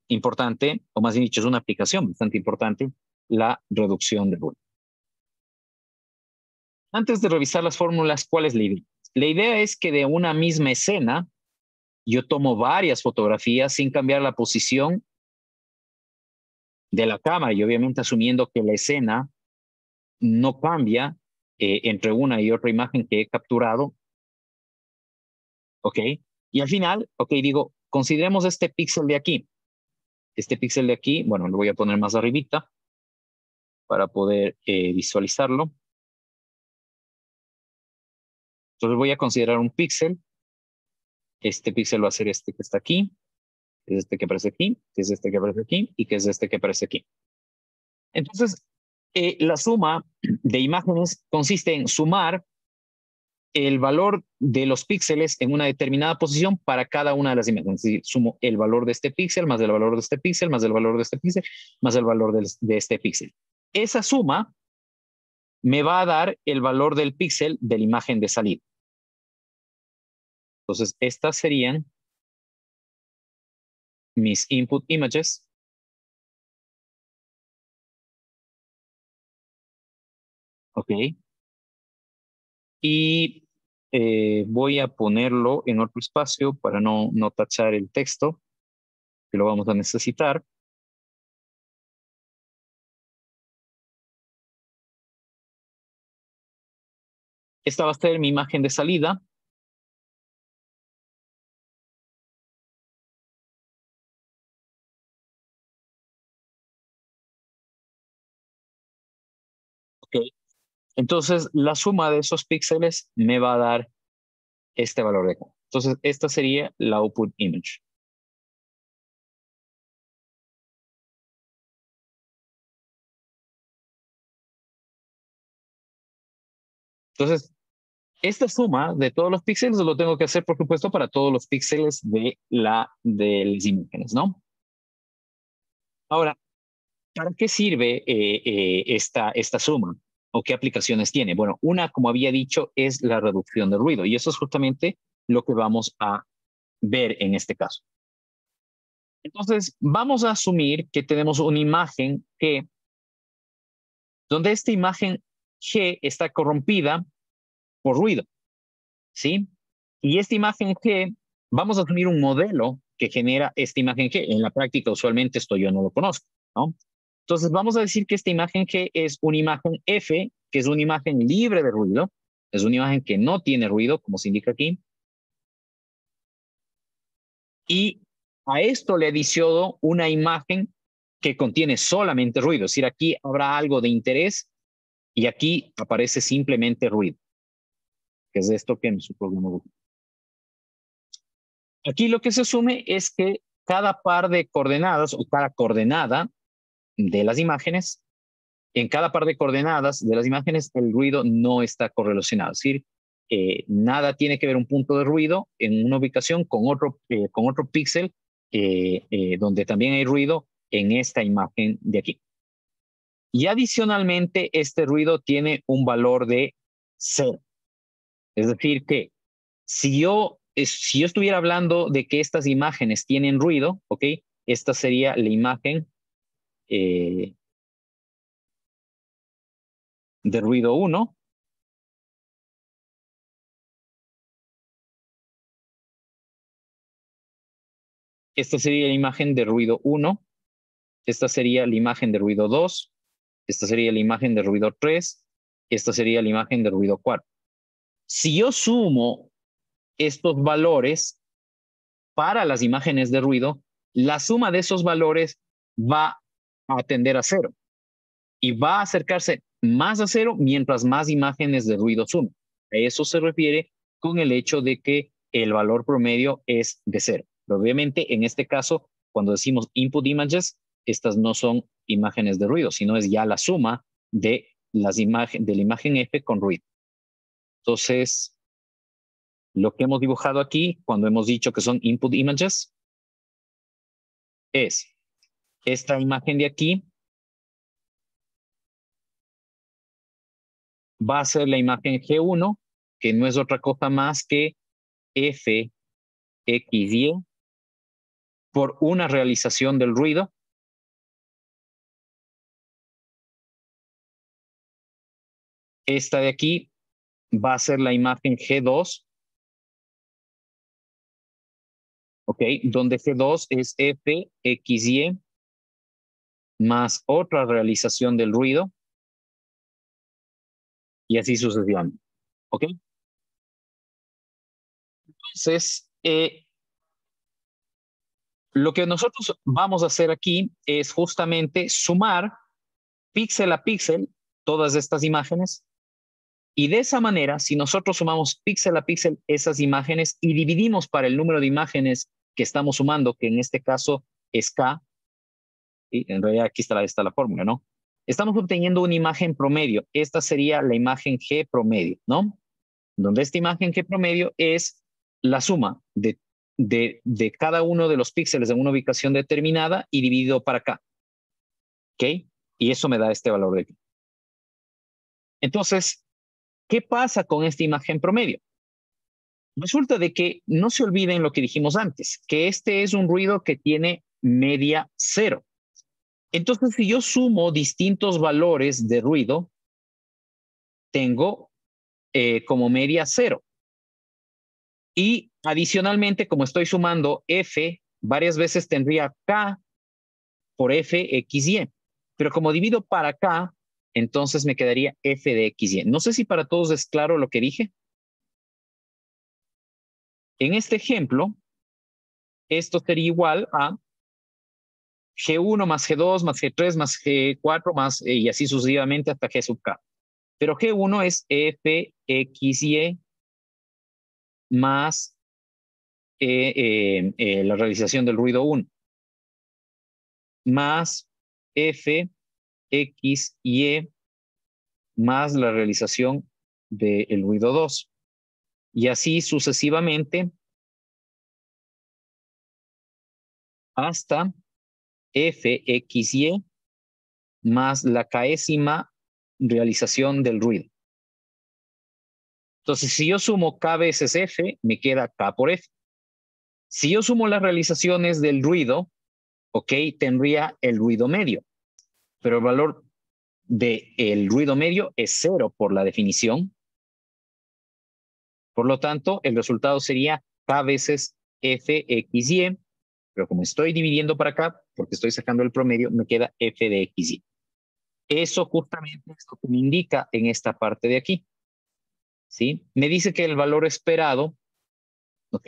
importante, o más bien dicho, es una aplicación bastante importante, la reducción de ruido. Antes de revisar las fórmulas, ¿cuál es la idea? La idea es que de una misma escena, yo tomo varias fotografías sin cambiar la posición de la cámara y obviamente asumiendo que la escena no cambia entre una y otra imagen que he capturado. ¿Ok? Y al final, ok, digo, consideremos este píxel de aquí. Este píxel de aquí, bueno, lo voy a poner más arribita para poder visualizarlo. Entonces voy a considerar un píxel. Este píxel va a ser este que está aquí, que es este que aparece aquí, que es este que aparece aquí y que es este que aparece aquí. Entonces, la suma de imágenes consiste en sumar el valor de los píxeles en una determinada posición para cada una de las imágenes. Es decir, sumo el valor de este píxel más el valor de este píxel más el valor de este píxel más el valor de este píxel. Esa suma me va a dar el valor del píxel de la imagen de salida. Entonces, estas serían mis input images. Ok. Y voy a ponerlo en otro espacio para no tachar el texto, que lo vamos a necesitar. Esta va a ser mi imagen de salida. Ok. Entonces, la suma de esos píxeles me va a dar este valor de acá. Entonces, esta sería la output image. Entonces, esta suma de todos los píxeles lo tengo que hacer, por supuesto, para todos los píxeles de las imágenes, ¿no? Ahora, ¿para qué sirve esta suma? ¿O qué aplicaciones tiene? Bueno, una, como había dicho, es la reducción de ruido. Y eso es justamente lo que vamos a ver en este caso. Entonces, vamos a asumir que tenemos una imagen G, donde esta imagen G está corrompida por ruido, ¿sí? Y esta imagen G, vamos a asumir un modelo que genera esta imagen G. En la práctica, usualmente esto yo no lo conozco, ¿no? Entonces, vamos a decir que esta imagen G es una imagen F, que es una imagen libre de ruido, es una imagen que no tiene ruido, como se indica aquí. Y a esto le adiciono una imagen que contiene solamente ruido, es decir, aquí habrá algo de interés y aquí aparece simplemente ruido, que es esto que nosotros vamos a ver. Aquí lo que se asume es que cada par de coordenadas o cada coordenada de las imágenes, en cada par de coordenadas de las imágenes, el ruido no está correlacionado. Es decir, nada tiene que ver un punto de ruido en una ubicación con otro píxel donde también hay ruido en esta imagen de aquí. Y adicionalmente, este ruido tiene un valor de 0. Es decir, que si yo estuviera hablando de que estas imágenes tienen ruido, ¿ok? Esta sería la imagen de ruido 1. Esta sería la imagen de ruido 1. Esta sería la imagen de ruido 2. Esta sería la imagen de ruido 3. Esta sería la imagen de ruido 4. Si yo sumo estos valores para las imágenes de ruido, la suma de esos valores va a tender a 0 y va a acercarse más a 0 mientras más imágenes de ruido sume. A eso se refiere con el hecho de que el valor promedio es de 0. Pero obviamente, en este caso, cuando decimos input images, estas no son imágenes de ruido, sino es ya la suma de la imagen F con ruido. Entonces, lo que hemos dibujado aquí, cuando hemos dicho que son input images, es esta imagen de aquí va a ser la imagen G1, que no es otra cosa más que F, X, Y, por una realización del ruido. Esta de aquí va a ser la imagen G2, ¿ok? Donde G2 es F, X, Y, más otra realización del ruido, y así sucesivamente, ¿ok? Entonces, lo que nosotros vamos a hacer aquí es justamente sumar píxel a píxel todas estas imágenes. Y de esa manera, si nosotros sumamos píxel a píxel esas imágenes y dividimos para el número de imágenes que estamos sumando, que en este caso es K, y en realidad aquí está la fórmula, ¿no? Estamos obteniendo una imagen promedio. Esta sería la imagen G promedio, ¿no? Donde esta imagen G promedio es la suma de cada uno de los píxeles en una ubicación determinada y dividido para acá. ¿Ok? Y eso me da este valor de aquí. Entonces, ¿qué pasa con esta imagen promedio? Resulta de que no se olviden lo que dijimos antes, que este es un ruido que tiene media 0. Entonces, si yo sumo distintos valores de ruido, tengo como media 0. Y adicionalmente, como estoy sumando F, varias veces tendría K por F, X, Y. Pero como divido para K, entonces me quedaría F de X, Y. No sé si para todos es claro lo que dije. En este ejemplo, esto sería igual a G1 más G2 más G3 más G4 más y así sucesivamente hasta G sub K. Pero G1 es F, X, Y más la realización del ruido 1 más F, X, Y más la realización del ruido 2. Y así sucesivamente hasta F, X, Y más la késima realización del ruido. Entonces, si yo sumo K veces F, me queda K por F. Si yo sumo las realizaciones del ruido, ok, tendría el ruido medio. Pero el valor del ruido medio es 0 por la definición. Por lo tanto, el resultado sería K veces F, X, Y. Pero como estoy dividiendo para acá, porque estoy sacando el promedio, me queda F de X, Y. Eso justamente es lo que me indica en esta parte de aquí. ¿Sí? Me dice que el valor esperado, ¿ok?,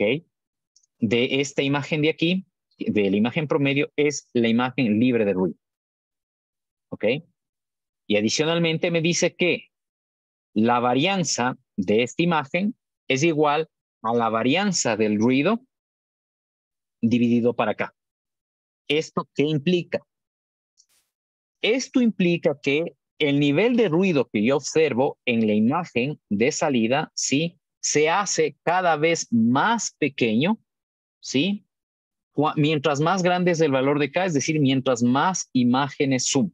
de esta imagen de aquí, de la imagen promedio, es la imagen libre de ruido. ¿Ok? Y adicionalmente me dice que la varianza de esta imagen es igual a la varianza del ruido dividido para acá. ¿Esto qué implica? Esto implica que el nivel de ruido que yo observo en la imagen de salida, ¿sí?, se hace cada vez más pequeño, ¿sí?, mientras más grande es el valor de K, es decir, mientras más imágenes sumo.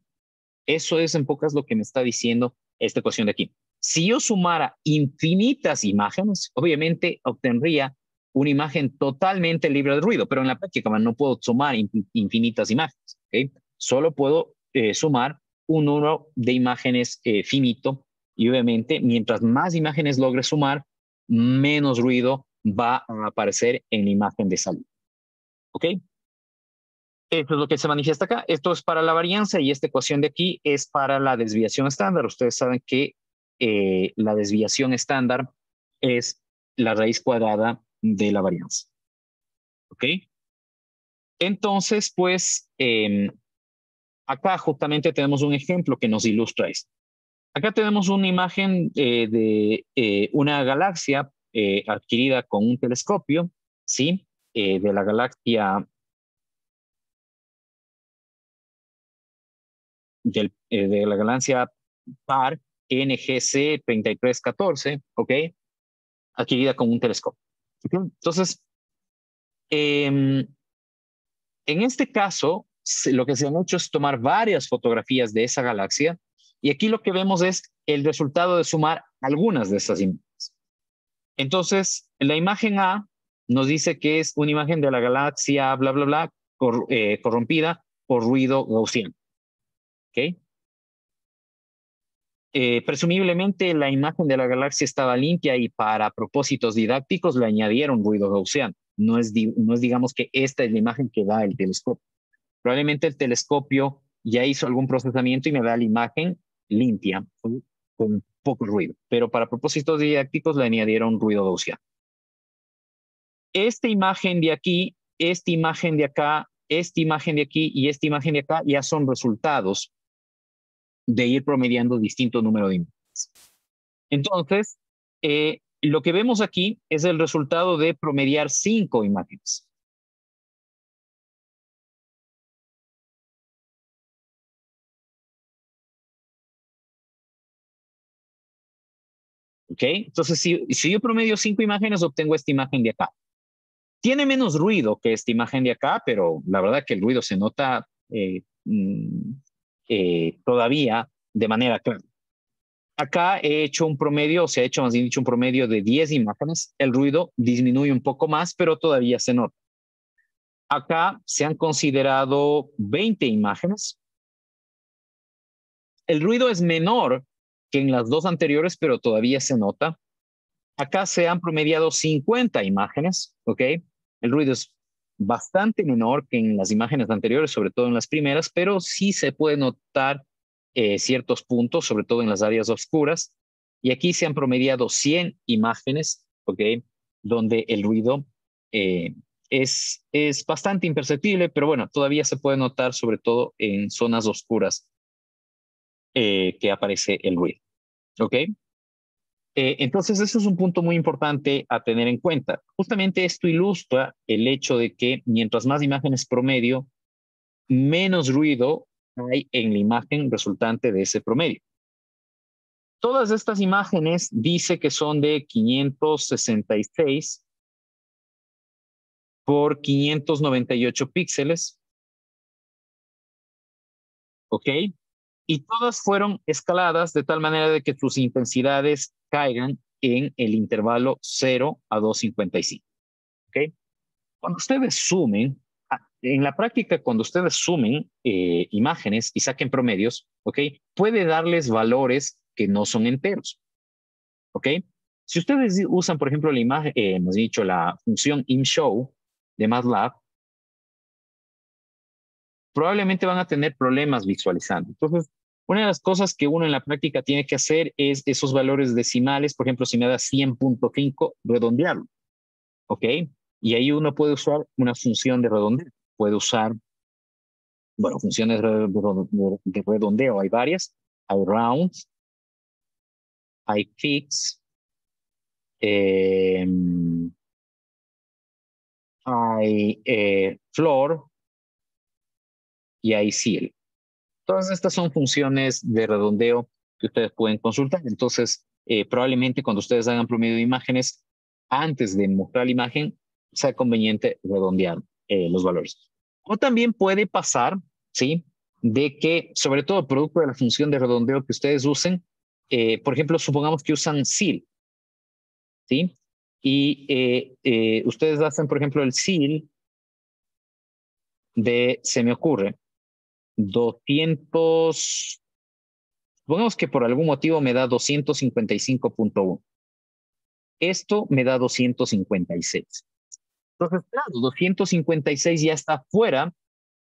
Eso es en pocas lo que me está diciendo esta ecuación de aquí. Si yo sumara infinitas imágenes, obviamente obtendría una imagen totalmente libre de ruido, pero en la práctica no puedo sumar infinitas imágenes, ¿okay? Solo puedo sumar un número de imágenes finito Y obviamente, mientras más imágenes logre sumar, menos ruido va a aparecer en la imagen de salida. ¿Ok? Esto es lo que se manifiesta acá. Esto es para la varianza y esta ecuación de aquí es para la desviación estándar. Ustedes saben que la desviación estándar es la raíz cuadrada de la varianza. ¿Ok? Entonces, pues, acá justamente tenemos un ejemplo que nos ilustra esto. Acá tenemos una imagen de una galaxia adquirida con un telescopio, ¿sí? De la galaxia de la galaxia PAR NGC 3314, ¿ok? Adquirida con un telescopio. ¿Okay? Entonces, en este caso, lo que se han hecho es tomar varias fotografías de esa galaxia y aquí lo que vemos es el resultado de sumar algunas de estas imágenes. Entonces, la imagen A nos dice que es una imagen de la galaxia, bla, bla, bla, corrompida por ruido gaussiano. ¿Ok? Presumiblemente la imagen de la galaxia estaba limpia y para propósitos didácticos le añadieron ruido gaussiano. No es, digamos que esta es la imagen que da el telescopio. Probablemente el telescopio ya hizo algún procesamiento y me da la imagen limpia, con poco ruido, pero para propósitos didácticos le añadieron ruido gaussiano. Esta imagen de aquí, esta imagen de acá, esta imagen de aquí y esta imagen de acá ya son resultados de ir promediando distintos números de imágenes. Entonces, lo que vemos aquí es el resultado de promediar 5 imágenes. ¿Ok? Entonces, si yo promedio 5 imágenes, obtengo esta imagen de acá. Tiene menos ruido que esta imagen de acá, pero la verdad que el ruido se nota todavía de manera clara. Acá he hecho un promedio, o se ha hecho más bien dicho un promedio de 10 imágenes. El ruido disminuye un poco más, pero todavía se nota. Acá se han considerado 20 imágenes. El ruido es menor que en las dos anteriores, pero todavía se nota. Acá se han promediado 50 imágenes, ¿ok? El ruido es bastante menor que en las imágenes anteriores, sobre todo en las primeras, pero sí se puede notar ciertos puntos, sobre todo en las áreas oscuras. Y aquí se han promediado 100 imágenes, ¿ok? Donde el ruido es bastante imperceptible, pero bueno, todavía se puede notar, sobre todo en zonas oscuras, que aparece el ruido, ¿ok? Entonces, eso es un punto muy importante a tener en cuenta. Justamente esto ilustra el hecho de que mientras más imágenes promedio, menos ruido hay en la imagen resultante de ese promedio. Todas estas imágenes dice que son de 566 por 598 píxeles. ¿Ok? Y todas fueron escaladas de tal manera de que sus intensidades caigan en el intervalo 0 a 255. ¿Ok? Cuando ustedes sumen, en la práctica, cuando ustedes sumen imágenes y saquen promedios, ¿ok? Puede darles valores que no son enteros, ¿ok? Si ustedes usan, por ejemplo, la imagen, hemos dicho la función imshow de MATLAB, probablemente van a tener problemas visualizando. Entonces, una de las cosas que uno en la práctica tiene que hacer es esos valores decimales, por ejemplo, si me da 100.5, redondearlo, ¿ok? Y ahí uno puede usar una función de redondeo. Puede usar, bueno, funciones de redondeo. Hay varias. Hay round, hay fix, hay floor y hay seal. Todas estas son funciones de redondeo que ustedes pueden consultar. Entonces, probablemente cuando ustedes hagan promedio de imágenes, antes de mostrar la imagen, sea conveniente redondear los valores. O también puede pasar, ¿sí? De que, sobre todo, producto de la función de redondeo que ustedes usen, por ejemplo, supongamos que usan seal, ¿sí? Y ustedes hacen, por ejemplo, el seal de, se me ocurre, 200, Supongamos que por algún motivo me da 255.1. Esto me da 256. Entonces, claro, 256 ya está fuera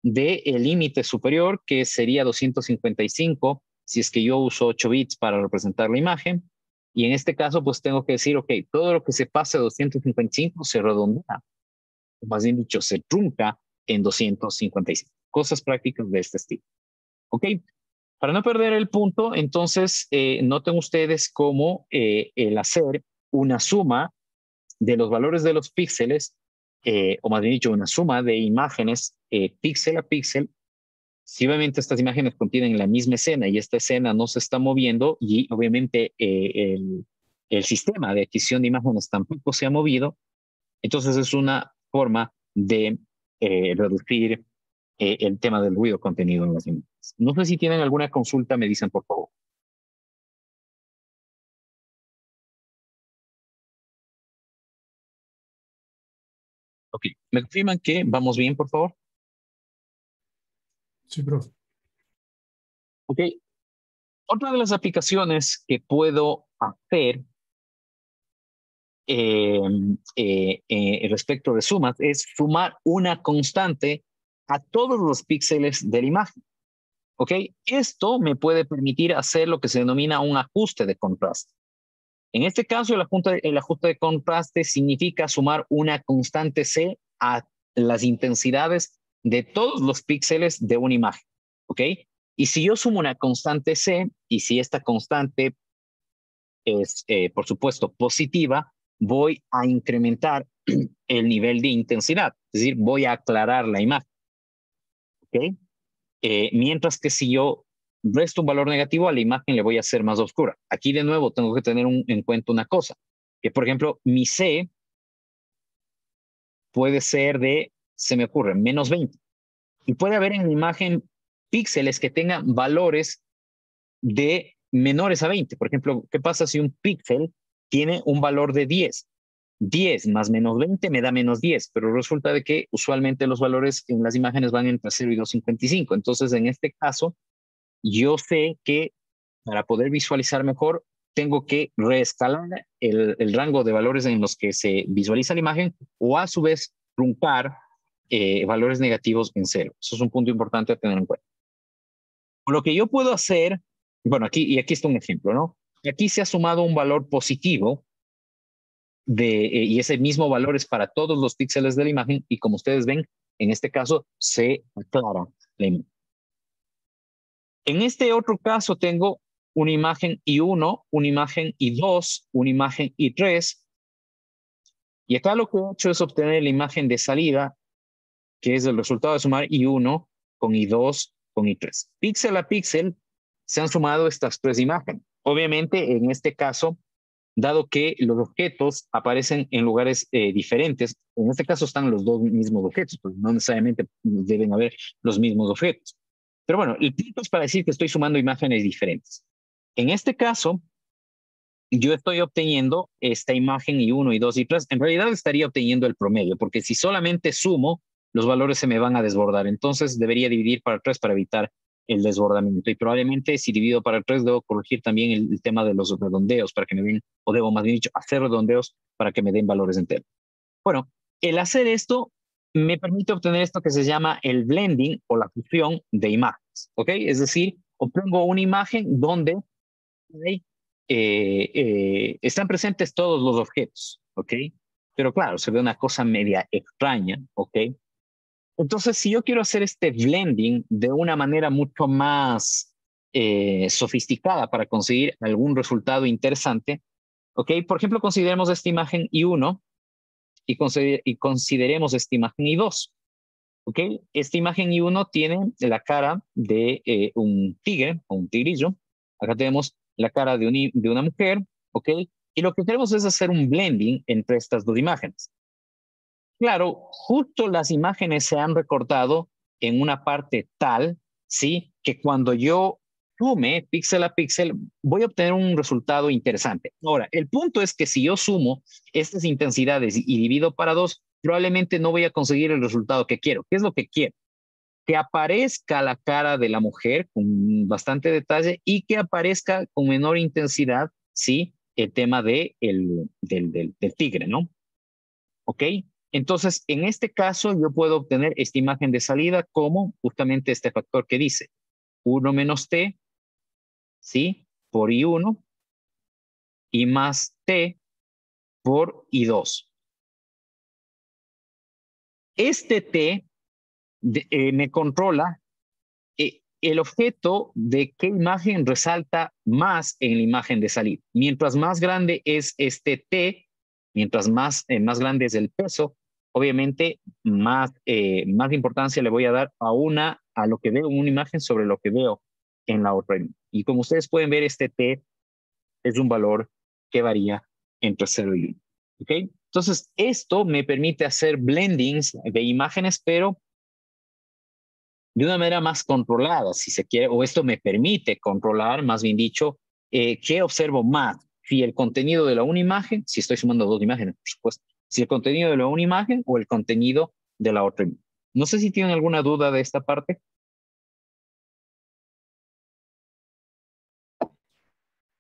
del límite superior, que sería 255, si es que yo uso 8 bits para representar la imagen. Y en este caso, pues tengo que decir, ok, todo lo que se pase de 255 se redondea, o más bien dicho, se trunca en 255. Cosas prácticas de este estilo. Ok, para no perder el punto, entonces noten ustedes cómo el hacer una suma de los valores de los píxeles, o más bien dicho, una suma de imágenes píxel a píxel. Si obviamente estas imágenes contienen la misma escena y esta escena no se está moviendo y obviamente el sistema de adquisición de imágenes tampoco se ha movido, entonces es una forma de reducir el tema del ruido contenido en las imágenes. No sé si tienen alguna consulta, me dicen por favor. Ok, ¿me confirman que vamos bien, por favor?
Sí, profe.
Ok, otra de las aplicaciones que puedo hacer respecto de sumas es sumar una constante a todos los píxeles de la imagen. ¿Ok? Esto me puede permitir hacer lo que se denomina un ajuste de contraste. En este caso, el ajuste de contraste significa sumar una constante C a las intensidades de todos los píxeles de una imagen. ¿Ok? Y si yo sumo una constante C, y si esta constante es, por supuesto, positiva, voy a incrementar el nivel de intensidad, es decir, voy a aclarar la imagen. ¿Ok? Mientras que si yo resto un valor negativo a la imagen le voy a hacer más oscura. Aquí de nuevo tengo que tener en cuenta una cosa, que por ejemplo mi C puede ser de, se me ocurre, menos 20. Y puede haber en la imagen píxeles que tengan valores de menores a 20. Por ejemplo, ¿qué pasa si un píxel tiene un valor de 10? 10 más menos 20 me da menos 10, pero resulta de que usualmente los valores en las imágenes van entre 0 y 255. Entonces, en este caso, yo sé que para poder visualizar mejor, tengo que reescalar el rango de valores en los que se visualiza la imagen o a su vez truncar valores negativos en cero. Eso es un punto importante a tener en cuenta. Lo que yo puedo hacer, bueno, aquí está un ejemplo, ¿no? Aquí se ha sumado un valor positivo y ese mismo valor es para todos los píxeles de la imagen y como ustedes ven, en este caso se aclara la imagen. En este otro caso tengo una imagen I1, una imagen I2, una imagen I3. Y acá lo que he hecho es obtener la imagen de salida, que es el resultado de sumar I1 con I2 con I3. Píxel a píxel se han sumado estas tres imágenes. Obviamente, en este caso, dado que los objetos aparecen en lugares diferentes, en este caso están los dos mismos objetos, pues no necesariamente deben haber los mismos objetos. Pero bueno, el punto es para decir que estoy sumando imágenes diferentes. En este caso, yo estoy obteniendo esta imagen I1, I2, I3. En realidad estaría obteniendo el promedio, porque si solamente sumo, los valores se me van a desbordar. Entonces debería dividir para 3 para evitar el desbordamiento. Y probablemente si divido para 3, debo corregir también el tema de los redondeos para que me den, o debo más bien dicho, hacer redondeos para que me den valores enteros. Bueno, el hacer esto me permite obtener esto que se llama el blending o la fusión de imágenes. ¿Ok? Es decir, obtengo una imagen donde hay están presentes todos los objetos, ¿ok? Pero claro, se ve una cosa media extraña, ¿ok? Entonces, si yo quiero hacer este blending de una manera mucho más sofisticada para conseguir algún resultado interesante, ¿ok? Por ejemplo, consideremos esta imagen I1 y consideremos esta imagen I2, ¿ok? Esta imagen I1 tiene la cara de un tigre o un tigrillo. Acá tenemos la cara de una mujer, ¿ok? Y lo que queremos es hacer un blending entre estas dos imágenes. Claro, justo las imágenes se han recortado en una parte tal, ¿sí? Que cuando yo sume píxel a píxel, voy a obtener un resultado interesante. Ahora, el punto es que si yo sumo estas intensidades y divido para 2, probablemente no voy a conseguir el resultado que quiero. ¿Qué es lo que quiero? que aparezca la cara de la mujer con bastante detalle y que aparezca con menor intensidad, ¿sí? El tema del tigre, ¿no? ¿Ok? Entonces, en este caso, yo puedo obtener esta imagen de salida como justamente este factor que dice 1 menos t, ¿sí? Por I1 y más t por I2. Este t me controla el objeto de qué imagen resalta más en la imagen de salida. Mientras más grande es este t, mientras más grande es el peso, obviamente más importancia le voy a dar a lo que veo en una imagen sobre lo que veo en la otra. Y como ustedes pueden ver, este t es un valor que varía entre 0 y 1. ¿Ok? Entonces, esto me permite hacer blendings de imágenes, pero de una manera más controlada, si se quiere, o esto me permite controlar, más bien dicho, qué observo más. Si el contenido de la una imagen, si estoy sumando dos imágenes, por supuesto, si el contenido de la una imagen o el contenido de la otra imagen. No sé si tienen alguna duda de esta parte.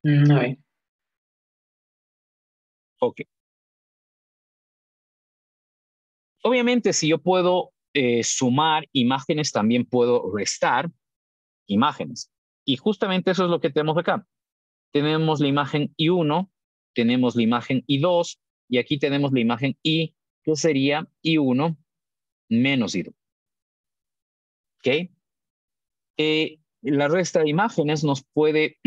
A ver.
Ok. Obviamente, si yo puedo sumar imágenes, también puedo restar imágenes. Y justamente eso es lo que tenemos acá. Tenemos la imagen I1, tenemos la imagen I2, y aquí tenemos la imagen I, que sería I1 menos I2. ¿Ok? La resta de imágenes nos puede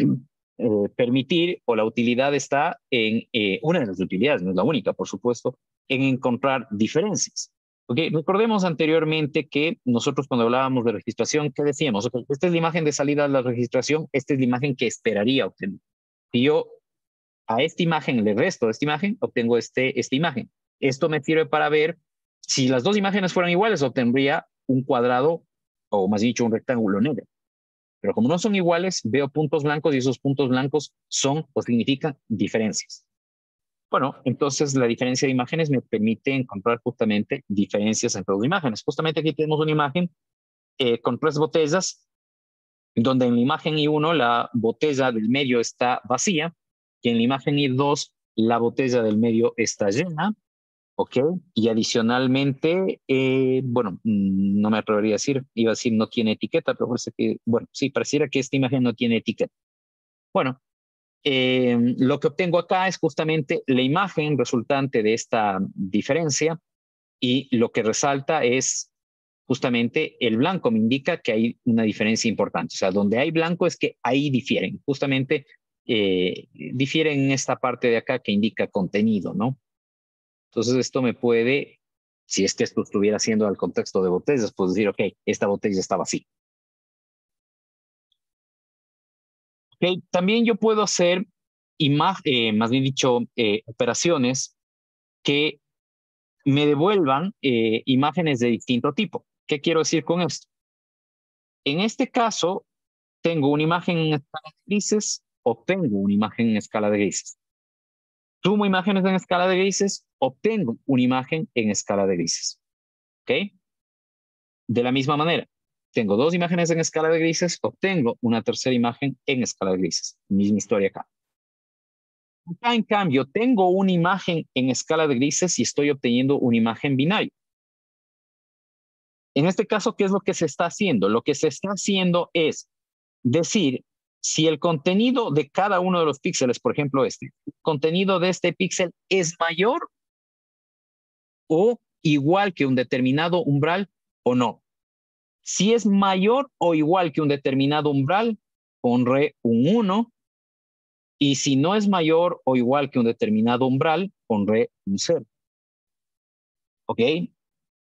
permitir, o la utilidad está en, una de las utilidades, no es la única, por supuesto, en encontrar diferencias. Okay, recordemos anteriormente que nosotros cuando hablábamos de registración, ¿qué decíamos? Okay, esta es la imagen de salida de la registración, esta es la imagen que esperaría obtener. Si yo a esta imagen le resto de esta imagen, obtengo esta imagen. Esto me sirve para ver si las dos imágenes fueran iguales, obtendría un cuadrado, o más dicho, un rectángulo negro. Pero como no son iguales, veo puntos blancos y esos puntos blancos son o significan diferencias. Bueno, entonces la diferencia de imágenes me permite encontrar justamente diferencias entre dos imágenes. Justamente aquí tenemos una imagen con tres botellas, donde en la imagen I1 la botella del medio está vacía y en la imagen I2 la botella del medio está llena, ¿ok? Y adicionalmente, bueno, no me atrevería a decir, iba a decir no tiene etiqueta, pero parece que, bueno, sí, pareciera que esta imagen no tiene etiqueta. Bueno, lo que obtengo acá es justamente la imagen resultante de esta diferencia y lo que resalta es justamente el blanco, me indica que hay una diferencia importante. O sea, donde hay blanco es que ahí difieren. Justamente difieren en esta parte de acá que indica contenido, ¿no? Entonces esto me puede, si es que esto estuviera haciendo al contexto de botellas, pues decir, ok, esta botella está vacía. Okay. También yo puedo hacer, más bien dicho, operaciones que me devuelvan imágenes de distinto tipo. ¿Qué quiero decir con esto? En este caso, tengo una imagen en escala de grises, obtengo una imagen en escala de grises. Sumo imágenes en escala de grises, obtengo una imagen en escala de grises. ¿Ok? De la misma manera, tengo dos imágenes en escala de grises, obtengo una tercera imagen en escala de grises. Misma historia acá. Acá, en cambio, tengo una imagen en escala de grises y estoy obteniendo una imagen binaria. En este caso, ¿qué es lo que se está haciendo? Lo que se está haciendo es decir, si el contenido de cada uno de los píxeles, por ejemplo, el contenido de este píxel es mayor o igual que un determinado umbral o no. Si es mayor o igual que un determinado umbral, pondré un 1. Y si no es mayor o igual que un determinado umbral, pondré un 0. ¿Ok?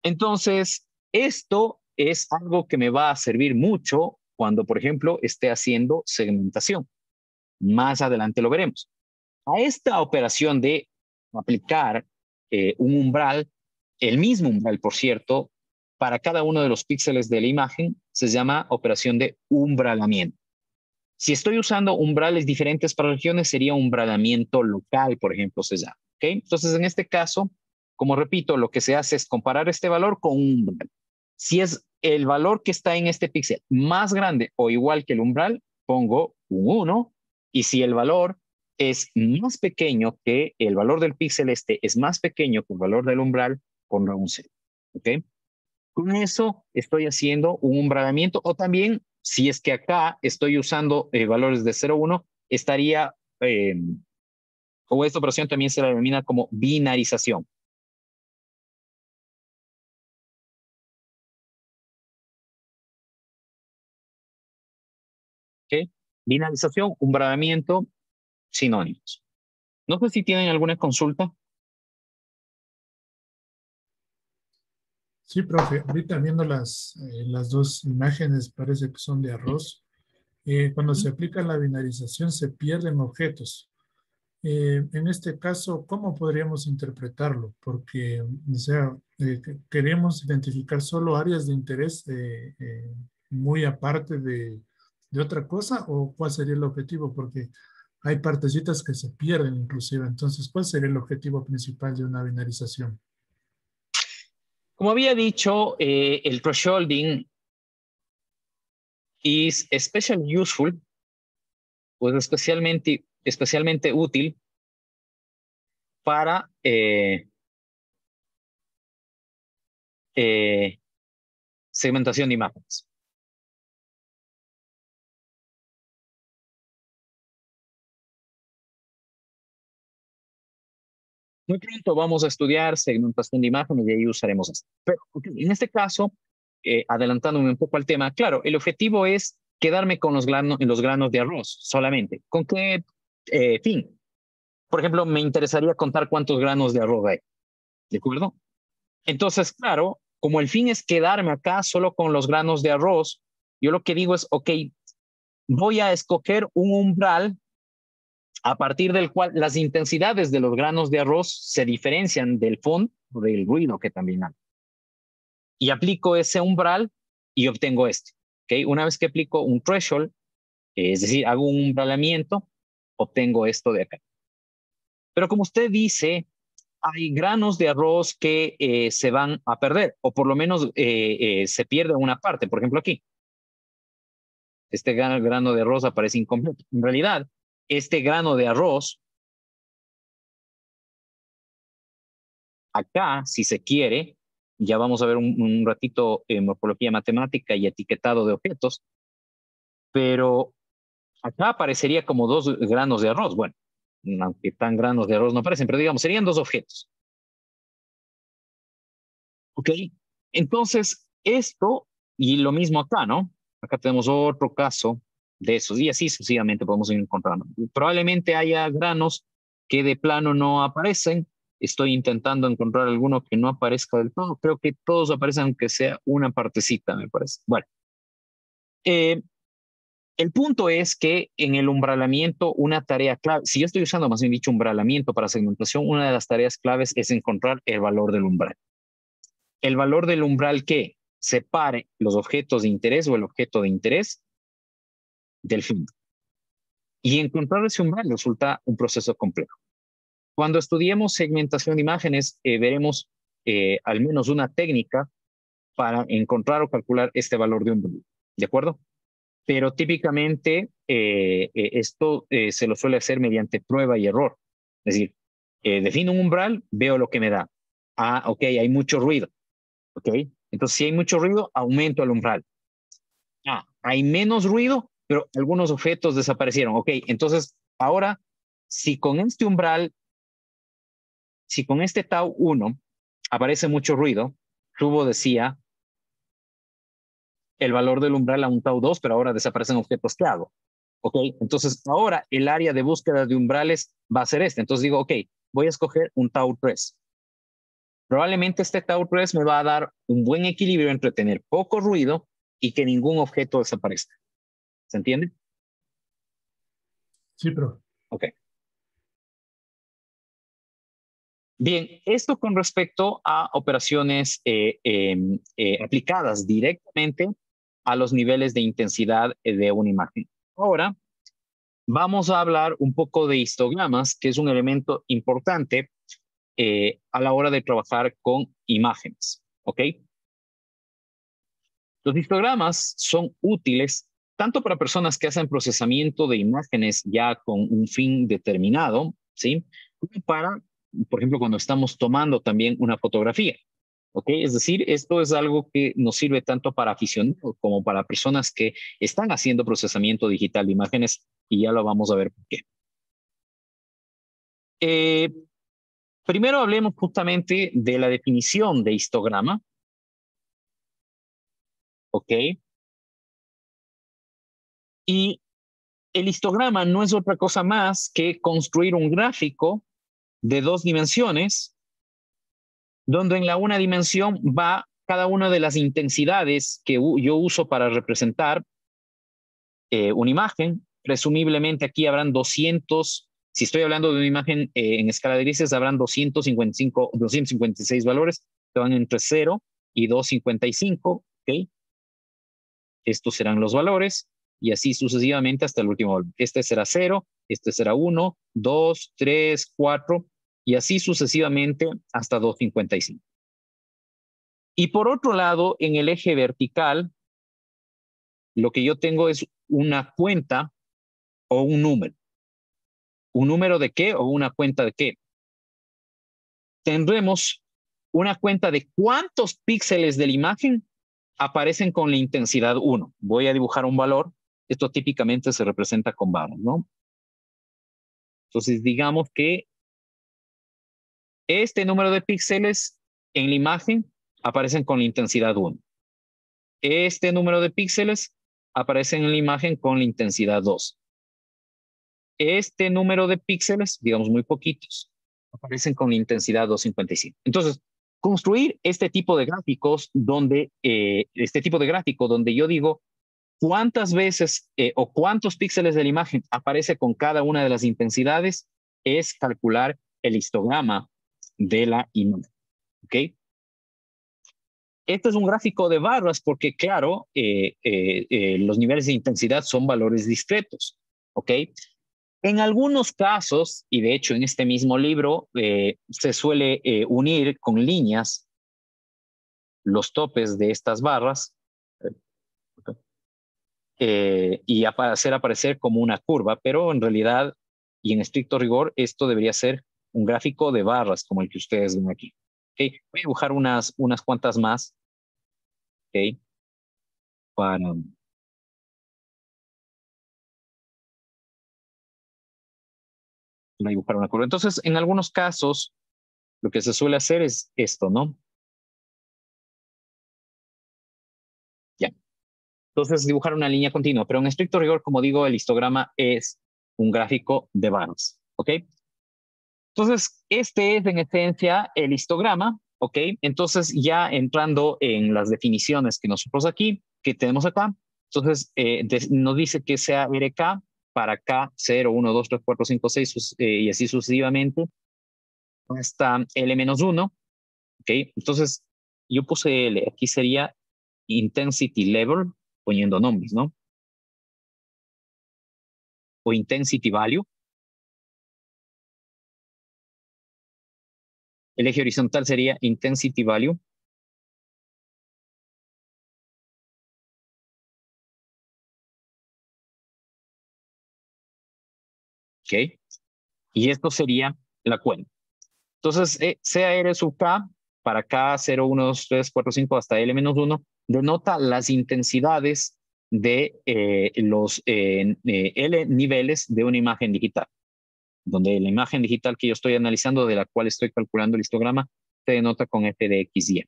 Entonces, esto es algo que me va a servir mucho cuando, por ejemplo, esté haciendo segmentación. Más adelante lo veremos. A esta operación de aplicar un umbral, el mismo umbral, por cierto, para cada uno de los píxeles de la imagen, se llama operación de umbralamiento. Si estoy usando umbrales diferentes para regiones, sería umbralamiento local, por ejemplo, se llama. ¿Okay? Entonces, en este caso, como repito, lo que se hace es comparar este valor con un umbral. Si es el valor que está en este píxel más grande o igual que el umbral, pongo un 1. Y si el valor es más pequeño que el valor del píxel es más pequeño que el valor del umbral, pondré un 0. ¿Ok? Con eso estoy haciendo un umbralamiento, o también, si es que acá estoy usando valores de 0, 1, estaría, o esta operación también se la denomina como binarización. ¿Ok? Binarización, umbralamiento, sinónimos. No sé si tienen alguna consulta.
Sí, profe. Ahorita viendo las dos imágenes, parece que son de arroz. Cuando se aplica la binarización se pierden objetos. En este caso, ¿cómo podríamos interpretarlo? Porque, o sea, queremos identificar solo áreas de interés muy aparte de otra cosa, ¿o cuál sería el objetivo? Porque hay partecitas que se pierden inclusive. Entonces, ¿cuál sería el objetivo principal de una binarización?
Como había dicho, el thresholding is especially useful, pues especialmente útil para segmentación de imágenes. Muy pronto vamos a estudiar segmentación de imágenes y ahí usaremos esto. Pero en este caso, adelantándome un poco al tema, claro, el objetivo es quedarme con los granos de arroz solamente. ¿Con qué fin? Por ejemplo, me interesaría contar cuántos granos de arroz hay. ¿De acuerdo? Entonces, claro, como el fin es quedarme acá solo con los granos de arroz, yo lo que digo es, ok, voy a escoger un umbral a partir del cual las intensidades de los granos de arroz se diferencian del fondo, del ruido que también hay. Y aplico ese umbral y obtengo este. ¿Okay? Una vez que aplico un threshold, es decir, hago un umbralamiento, obtengo esto de acá. Pero como usted dice, hay granos de arroz que se van a perder, o por lo menos se pierde una parte. Por ejemplo, aquí. Este grano de arroz aparece incompleto. En realidad, este grano de arroz, acá, si se quiere, ya vamos a ver un ratito morfología matemática y etiquetado de objetos, pero acá aparecería como dos granos de arroz. Bueno, aunque tan granos de arroz no aparecen, pero digamos, serían dos objetos. ¿Ok? Entonces, esto, y lo mismo acá, ¿no? Acá tenemos otro caso de esos, y así sucesivamente podemos ir encontrando. Probablemente haya granos que de plano no aparecen. Estoy intentando encontrar alguno que no aparezca del todo. Creo que todos aparecen, aunque sea una partecita, me parece. Bueno, eh, el punto es que en el umbralamiento, una tarea clave, si yo estoy usando más bien dicho umbralamiento para segmentación, una de las tareas claves es encontrar el valor del umbral. El valor del umbral que separe los objetos de interés o el objeto de interés del fondo. Y encontrar ese umbral resulta un proceso complejo. Cuando estudiemos segmentación de imágenes, veremos al menos una técnica para encontrar o calcular este valor de umbral. ¿De acuerdo? Pero típicamente esto se lo suele hacer mediante prueba y error. Es decir, defino un umbral, veo lo que me da. Ah, ok, hay mucho ruido. Ok, entonces si hay mucho ruido, aumento el umbral. Ah, hay menos ruido, pero algunos objetos desaparecieron. Ok, entonces ahora, si con este umbral, si con este tau 1 aparece mucho ruido, Rubo decía el valor del umbral a un tau 2, pero ahora desaparecen objetos. ¿Qué hago? Ok, entonces ahora el área de búsqueda de umbrales va a ser este. Entonces digo, ok, voy a escoger un tau 3. Probablemente este tau 3 me va a dar un buen equilibrio entre tener poco ruido y que ningún objeto desaparezca. ¿Se entiende?
Sí, profe.
Ok. Bien, esto con respecto a operaciones aplicadas directamente a los niveles de intensidad de una imagen. Ahora vamos a hablar un poco de histogramas, que es un elemento importante a la hora de trabajar con imágenes. ¿Ok? Los histogramas son útiles tanto para personas que hacen procesamiento de imágenes ya con un fin determinado, ¿sí? Como para, por ejemplo, cuando estamos tomando también una fotografía. ¿Ok? Es decir, esto es algo que nos sirve tanto para aficionados como para personas que están haciendo procesamiento digital de imágenes y ya lo vamos a ver por qué. Primero hablemos justamente de la definición de histograma. ¿Ok? Y el histograma no es otra cosa más que construir un gráfico de 2 dimensiones, donde en la una dimensión va cada una de las intensidades que yo uso para representar una imagen. Presumiblemente aquí habrán 200, si estoy hablando de una imagen en escala de grises, habrán 256 valores que van entre 0 y 255, ¿ok? Estos serán los valores y así sucesivamente hasta el último valor. Este será 0, este será 1, 2, 3, 4 y así sucesivamente hasta 255. Y por otro lado, en el eje vertical, lo que yo tengo es una cuenta o un número. ¿Un número de qué o una cuenta de qué? Tendremos una cuenta de cuántos píxeles de la imagen aparecen con la intensidad 1. Voy a dibujar un valor. Esto típicamente se representa con barras, ¿no? Entonces, digamos que este número de píxeles en la imagen aparecen con la intensidad 1. Este número de píxeles aparecen en la imagen con la intensidad 2. Este número de píxeles, digamos muy poquitos, aparecen con la intensidad 255. Entonces, construir este tipo de gráficos donde, donde yo digo cuántas veces o cuántos píxeles de la imagen aparece con cada una de las intensidades, es calcular el histograma de la imagen. ¿Ok? Este es un gráfico de barras porque, claro, los niveles de intensidad son valores discretos. ¿Ok? En algunos casos, y de hecho en este mismo libro, se suele unir con líneas los topes de estas barras y hacer aparecer como una curva, pero en realidad y en estricto rigor esto debería ser un gráfico de barras como el que ustedes ven aquí. ¿Okay? Voy a dibujar unas cuantas más, ¿okay? Para dibujar una curva. Entonces, en algunos casos, lo que se suele hacer es esto, ¿no? Ya. Entonces, dibujar una línea continua, pero en estricto rigor, como digo, el histograma es un gráfico de barras, ¿ok? Entonces, este es en esencia el histograma, ¿ok? Entonces, ya entrando en las definiciones que nosotros aquí, que tenemos acá, entonces nos dice que sea RK para K 0, 1, 2, 3, 4, 5, 6 y así sucesivamente hasta L-1, ¿ok? Entonces, yo puse L, aquí sería intensity level, poniendo nombres, ¿no? O intensity value. El eje horizontal sería intensity value. ¿Ok? Y esto sería la cuenta. Entonces, sea R sub K, para K 0, 1, 2, 3, 4, 5 hasta L-1, denota las intensidades de los L niveles de una imagen digital, donde la imagen digital que yo estoy analizando, de la cual estoy calculando el histograma, se denota con F de X, Y.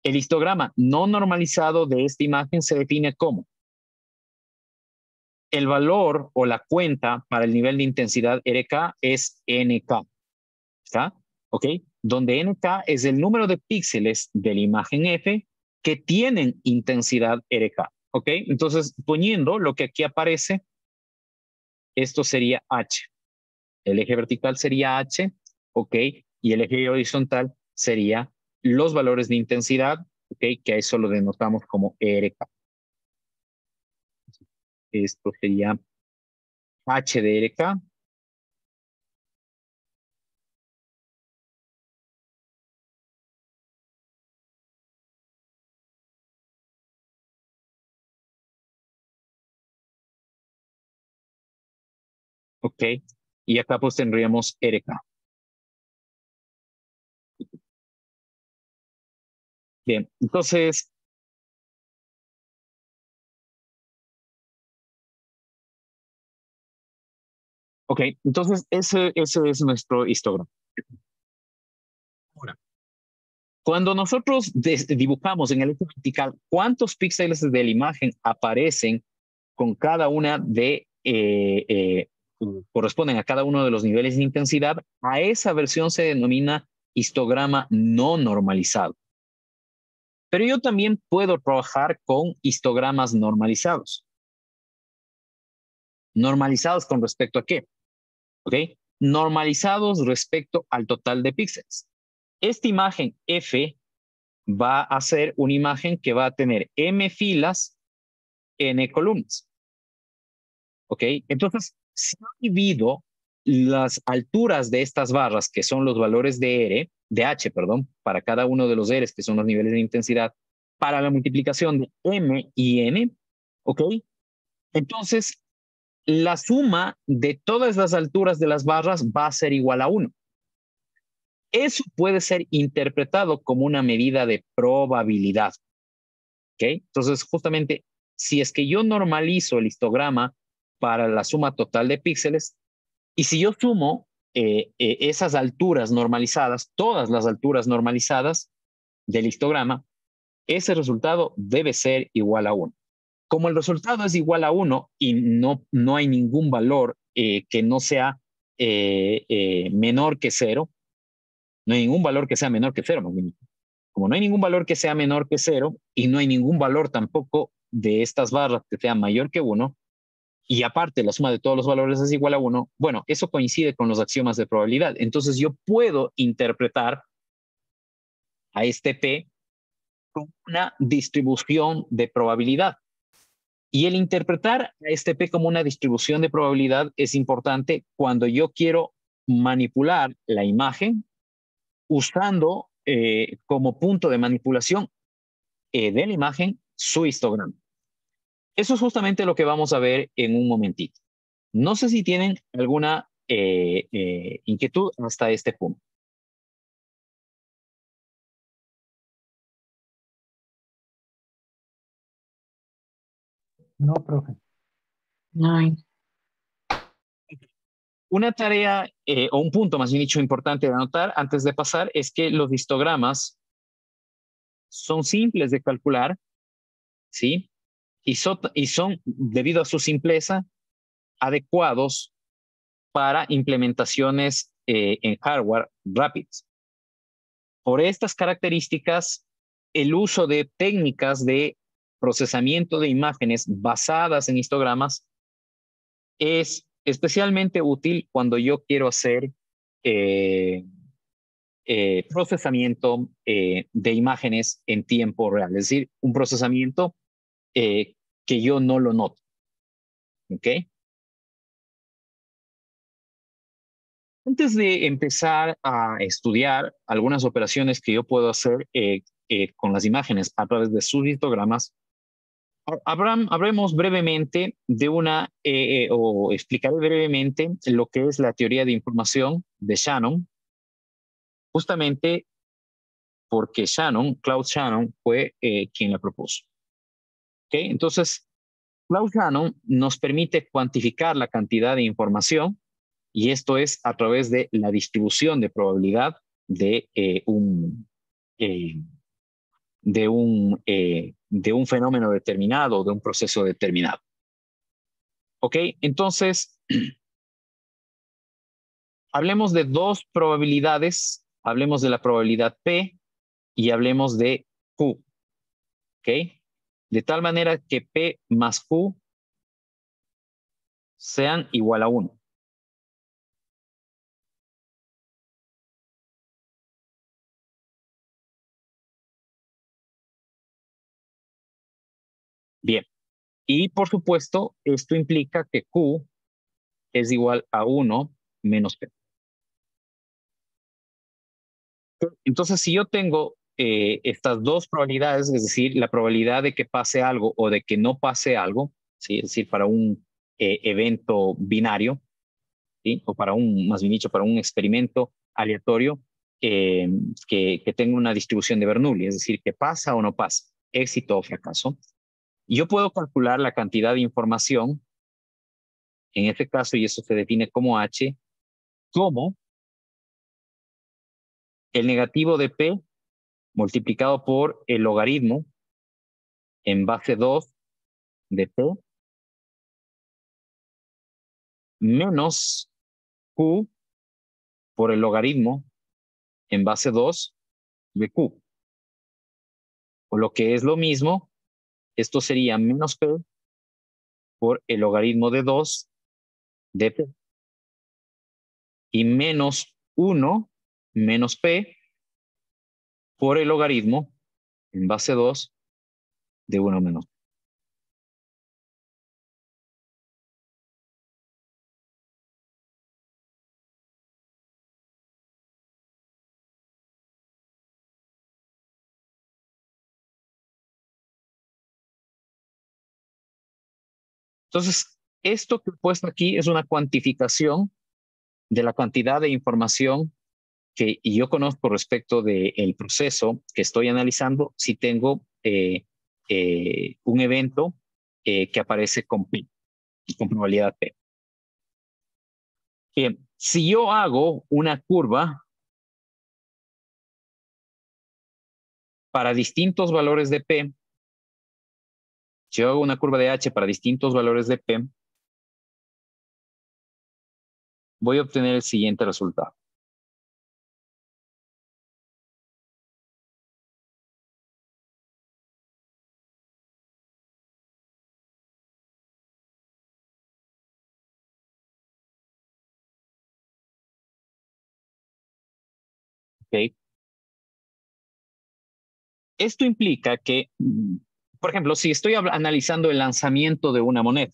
El histograma no normalizado de esta imagen se define como el valor o la cuenta para el nivel de intensidad RK es NK. ¿Está? ¿Ok? Donde NK es el número de píxeles de la imagen F que tienen intensidad RK. ¿Ok? Entonces, poniendo lo que aquí aparece, esto sería H. El eje vertical sería H, ¿ok? Y el eje horizontal sería los valores de intensidad, ¿ok? Que a eso lo denotamos como RK. Esto sería H de RK. ¿ok? Y acá pues tendríamos RK. Bien, entonces, ok, entonces ese es nuestro histograma. Ahora, cuando nosotros dibujamos en el eje vertical, ¿cuántos píxeles de la imagen aparecen con cada una corresponden a cada uno de los niveles de intensidad? A esa versión se denomina histograma no normalizado. Pero yo también puedo trabajar con histogramas normalizados. ¿Normalizados con respecto a qué? ¿Ok? Normalizados respecto al total de píxeles. Esta imagen F va a ser una imagen que va a tener M filas, N columnas. ¿Ok? Entonces, si yo divido las alturas de estas barras, que son los valores de H, perdón, para cada uno de los R's, que son los niveles de intensidad, para la multiplicación de M y N, ¿ok? Entonces, la suma de todas las alturas de las barras va a ser igual a 1. Eso puede ser interpretado como una medida de probabilidad. ¿Ok? Entonces, justamente, si es que yo normalizo el histograma para la suma total de píxeles, y si yo sumo esas alturas normalizadas, todas las alturas normalizadas del histograma, ese resultado debe ser igual a 1. Como el resultado es igual a 1 y no hay ningún valor que no sea menor que 0, no hay ningún valor que sea menor que 0, más bien. Como no hay ningún valor que sea menor que 0 y no hay ningún valor tampoco de estas barras que sea mayor que 1, y aparte la suma de todos los valores es igual a 1, bueno, eso coincide con los axiomas de probabilidad. Entonces yo puedo interpretar a este P como una distribución de probabilidad. Y el interpretar a este P como una distribución de probabilidad es importante cuando yo quiero manipular la imagen usando como punto de manipulación de la imagen su histograma. Eso es justamente lo que vamos a ver en un momentito. No sé si tienen alguna inquietud hasta este punto.
No, profe.
No hay.
Una tarea o un punto más bien dicho importante de anotar antes de pasar es que los histogramas son simples de calcular, ¿sí? Y son, debido a su simpleza, adecuados para implementaciones en hardware rápidas. Por estas características, el uso de técnicas de procesamiento de imágenes basadas en histogramas es especialmente útil cuando yo quiero hacer procesamiento de imágenes en tiempo real, es decir, un procesamiento que yo no lo noto. ¿Ok? Antes de empezar a estudiar algunas operaciones que yo puedo hacer con las imágenes a través de sus histogramas, hablemos brevemente de o explicaré brevemente lo que es la teoría de información de Shannon, justamente porque Claude Shannon, fue quien la propuso. ¿Okay? Entonces, Claude Shannon nos permite cuantificar la cantidad de información, y esto es a través de la distribución de probabilidad de eh, de un fenómeno determinado, de un proceso determinado. ¿Ok? Entonces, hablemos de dos probabilidades, hablemos de la probabilidad P y hablemos de Q. ¿Ok? De tal manera que P más Q sean igual a 1. Bien. Y por supuesto, esto implica que Q es igual a 1 menos P. Entonces, si yo tengo estas dos probabilidades, es decir, la probabilidad de que pase algo o de que no pase algo, ¿sí? Es decir, para un evento binario, ¿sí? O para más bien dicho, para un experimento aleatorio que tenga una distribución de Bernoulli, es decir, que pasa o no pasa, éxito o fracaso. Yo puedo calcular la cantidad de información, en este caso, y eso se define como H, como el negativo de P multiplicado por el logaritmo en base 2 de P menos Q por el logaritmo en base 2 de Q. O lo que es lo mismo, esto sería menos P por el logaritmo de 2 de P. Y menos 1 menos P por el logaritmo en base 2 de 1 menos. Entonces, esto que he puesto aquí es una cuantificación de la cantidad de información que yo conozco respecto del proceso que estoy analizando si tengo un evento que aparece con P, con probabilidad P. Si yo hago una curva para distintos valores de P, si yo hago una curva de H para distintos valores de P, voy a obtener el siguiente resultado. ¿Okay? Esto implica que, por ejemplo, si estoy analizando el lanzamiento de una moneda,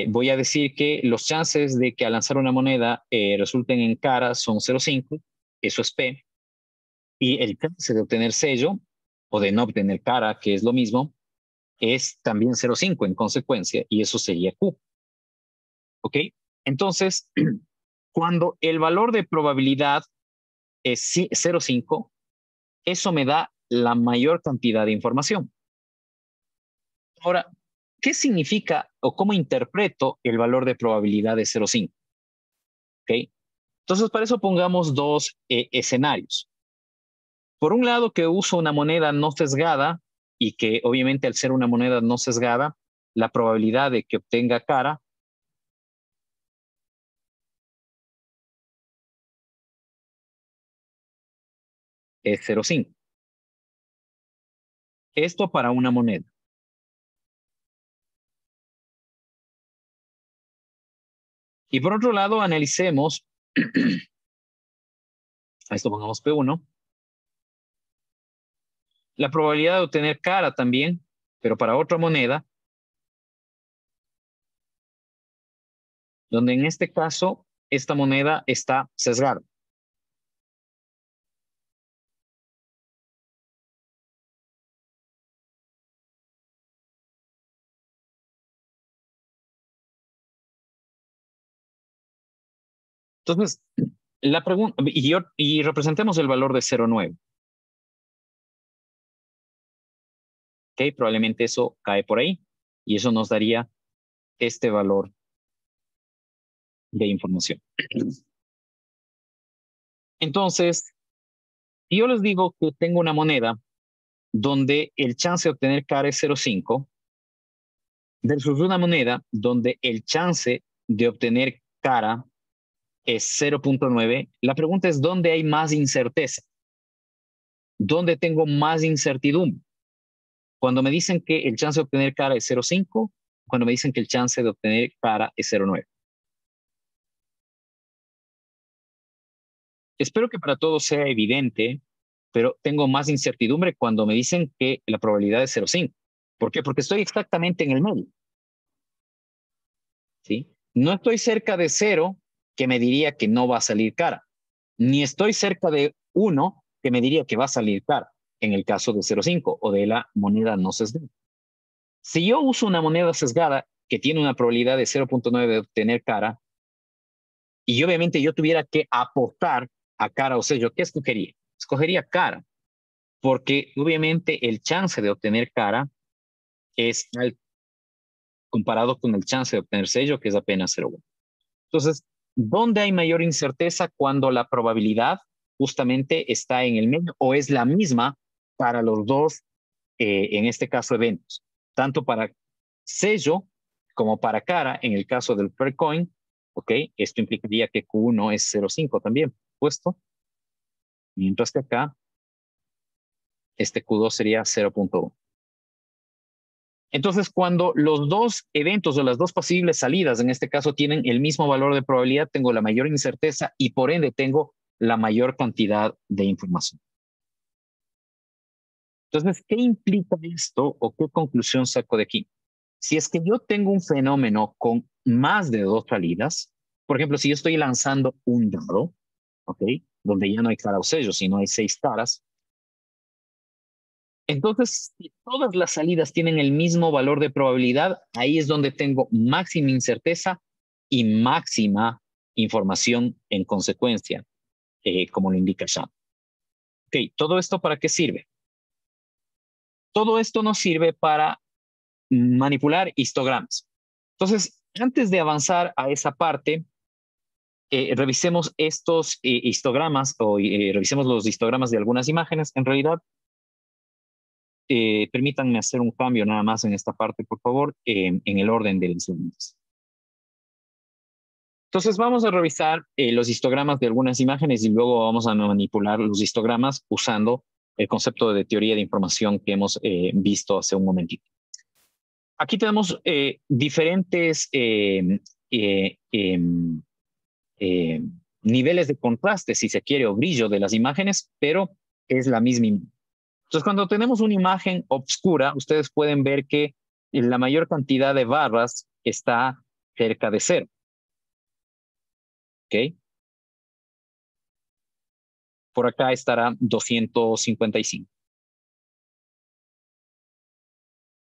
voy a decir que los chances de que al lanzar una moneda resulten en cara son 0,5, eso es P, y el chance de obtener sello o de no obtener cara, que es lo mismo, es también 0,5 en consecuencia, y eso sería Q. ¿Ok? Entonces, cuando el valor de probabilidad es 0,5, eso me da la mayor cantidad de información. Ahora, ¿qué significa o cómo interpreto el valor de probabilidad de 0,5? ¿Ok? Entonces, para eso pongamos dos escenarios. Por un lado, que uso una moneda no sesgada y que obviamente al ser una moneda no sesgada, la probabilidad de que obtenga cara es 0,5. Esto para una moneda. Y por otro lado, analicemos, a esto pongamos P1, la probabilidad de obtener cara también, pero para otra moneda, donde en este caso esta moneda está sesgada. Entonces, la pregunta, y representemos el valor de 0,9. ¿Ok? Probablemente eso cae por ahí y eso nos daría este valor de información. Entonces, yo les digo que tengo una moneda donde el chance de obtener cara es 0,5 versus una moneda donde el chance de obtener cara es 0,9. La pregunta es, ¿dónde hay más incerteza? ¿Dónde tengo más incertidumbre? Cuando me dicen que el chance de obtener cara es 0,5, cuando me dicen que el chance de obtener cara es 0,9. Espero que para todos sea evidente, pero tengo más incertidumbre cuando me dicen que la probabilidad es 0,5. ¿Por qué? Porque estoy exactamente en el medio. ¿Sí? No estoy cerca de 0, que me diría que no va a salir cara, ni estoy cerca de 1, que me diría que va a salir cara, en el caso de 0,5 o de la moneda no sesgada. Si yo uso una moneda sesgada que tiene una probabilidad de 0,9 de obtener cara, y obviamente yo tuviera que apostar a cara o sello, ¿qué escogería? Escogería cara, porque obviamente el chance de obtener cara es alto comparado con el chance de obtener sello, que es apenas 0,1. Entonces, ¿dónde hay mayor incerteza cuando la probabilidad justamente está en el medio o es la misma para los dos, en este caso, eventos? Tanto para sello como para cara, en el caso del per coin, ¿ok? Esto implicaría que Q1 es 0,5 también, puesto, mientras que acá, este Q2 sería 0,1. Entonces, cuando los dos eventos o las dos posibles salidas, en este caso, tienen el mismo valor de probabilidad, tengo la mayor incerteza y por ende tengo la mayor cantidad de información. Entonces, ¿qué implica esto o qué conclusión saco de aquí? Si es que yo tengo un fenómeno con más de dos salidas, por ejemplo, si yo estoy lanzando un dado, ¿ok? Donde ya no hay cara o sello, sino hay 6 caras, entonces, si todas las salidas tienen el mismo valor de probabilidad, ahí es donde tengo máxima incerteza y máxima información en consecuencia, como lo indica Sham. Ok, ¿todo esto para qué sirve? Todo esto nos sirve para manipular histogramas. Entonces, antes de avanzar a esa parte, revisemos estos histogramas o revisemos los histogramas de algunas imágenes. En realidad, permítanme hacer un cambio nada más en esta parte, por favor, en el orden de los elementos. Entonces vamos a revisar los histogramas de algunas imágenes y luego vamos a manipular los histogramas usando el concepto de teoría de información que hemos visto hace un momentito. Aquí tenemos diferentes niveles de contraste, si se quiere, o brillo de las imágenes, pero es la misma imagen. Entonces, cuando tenemos una imagen oscura, ustedes pueden ver que la mayor cantidad de barras está cerca de 0. ¿Ok? Por acá estará 255.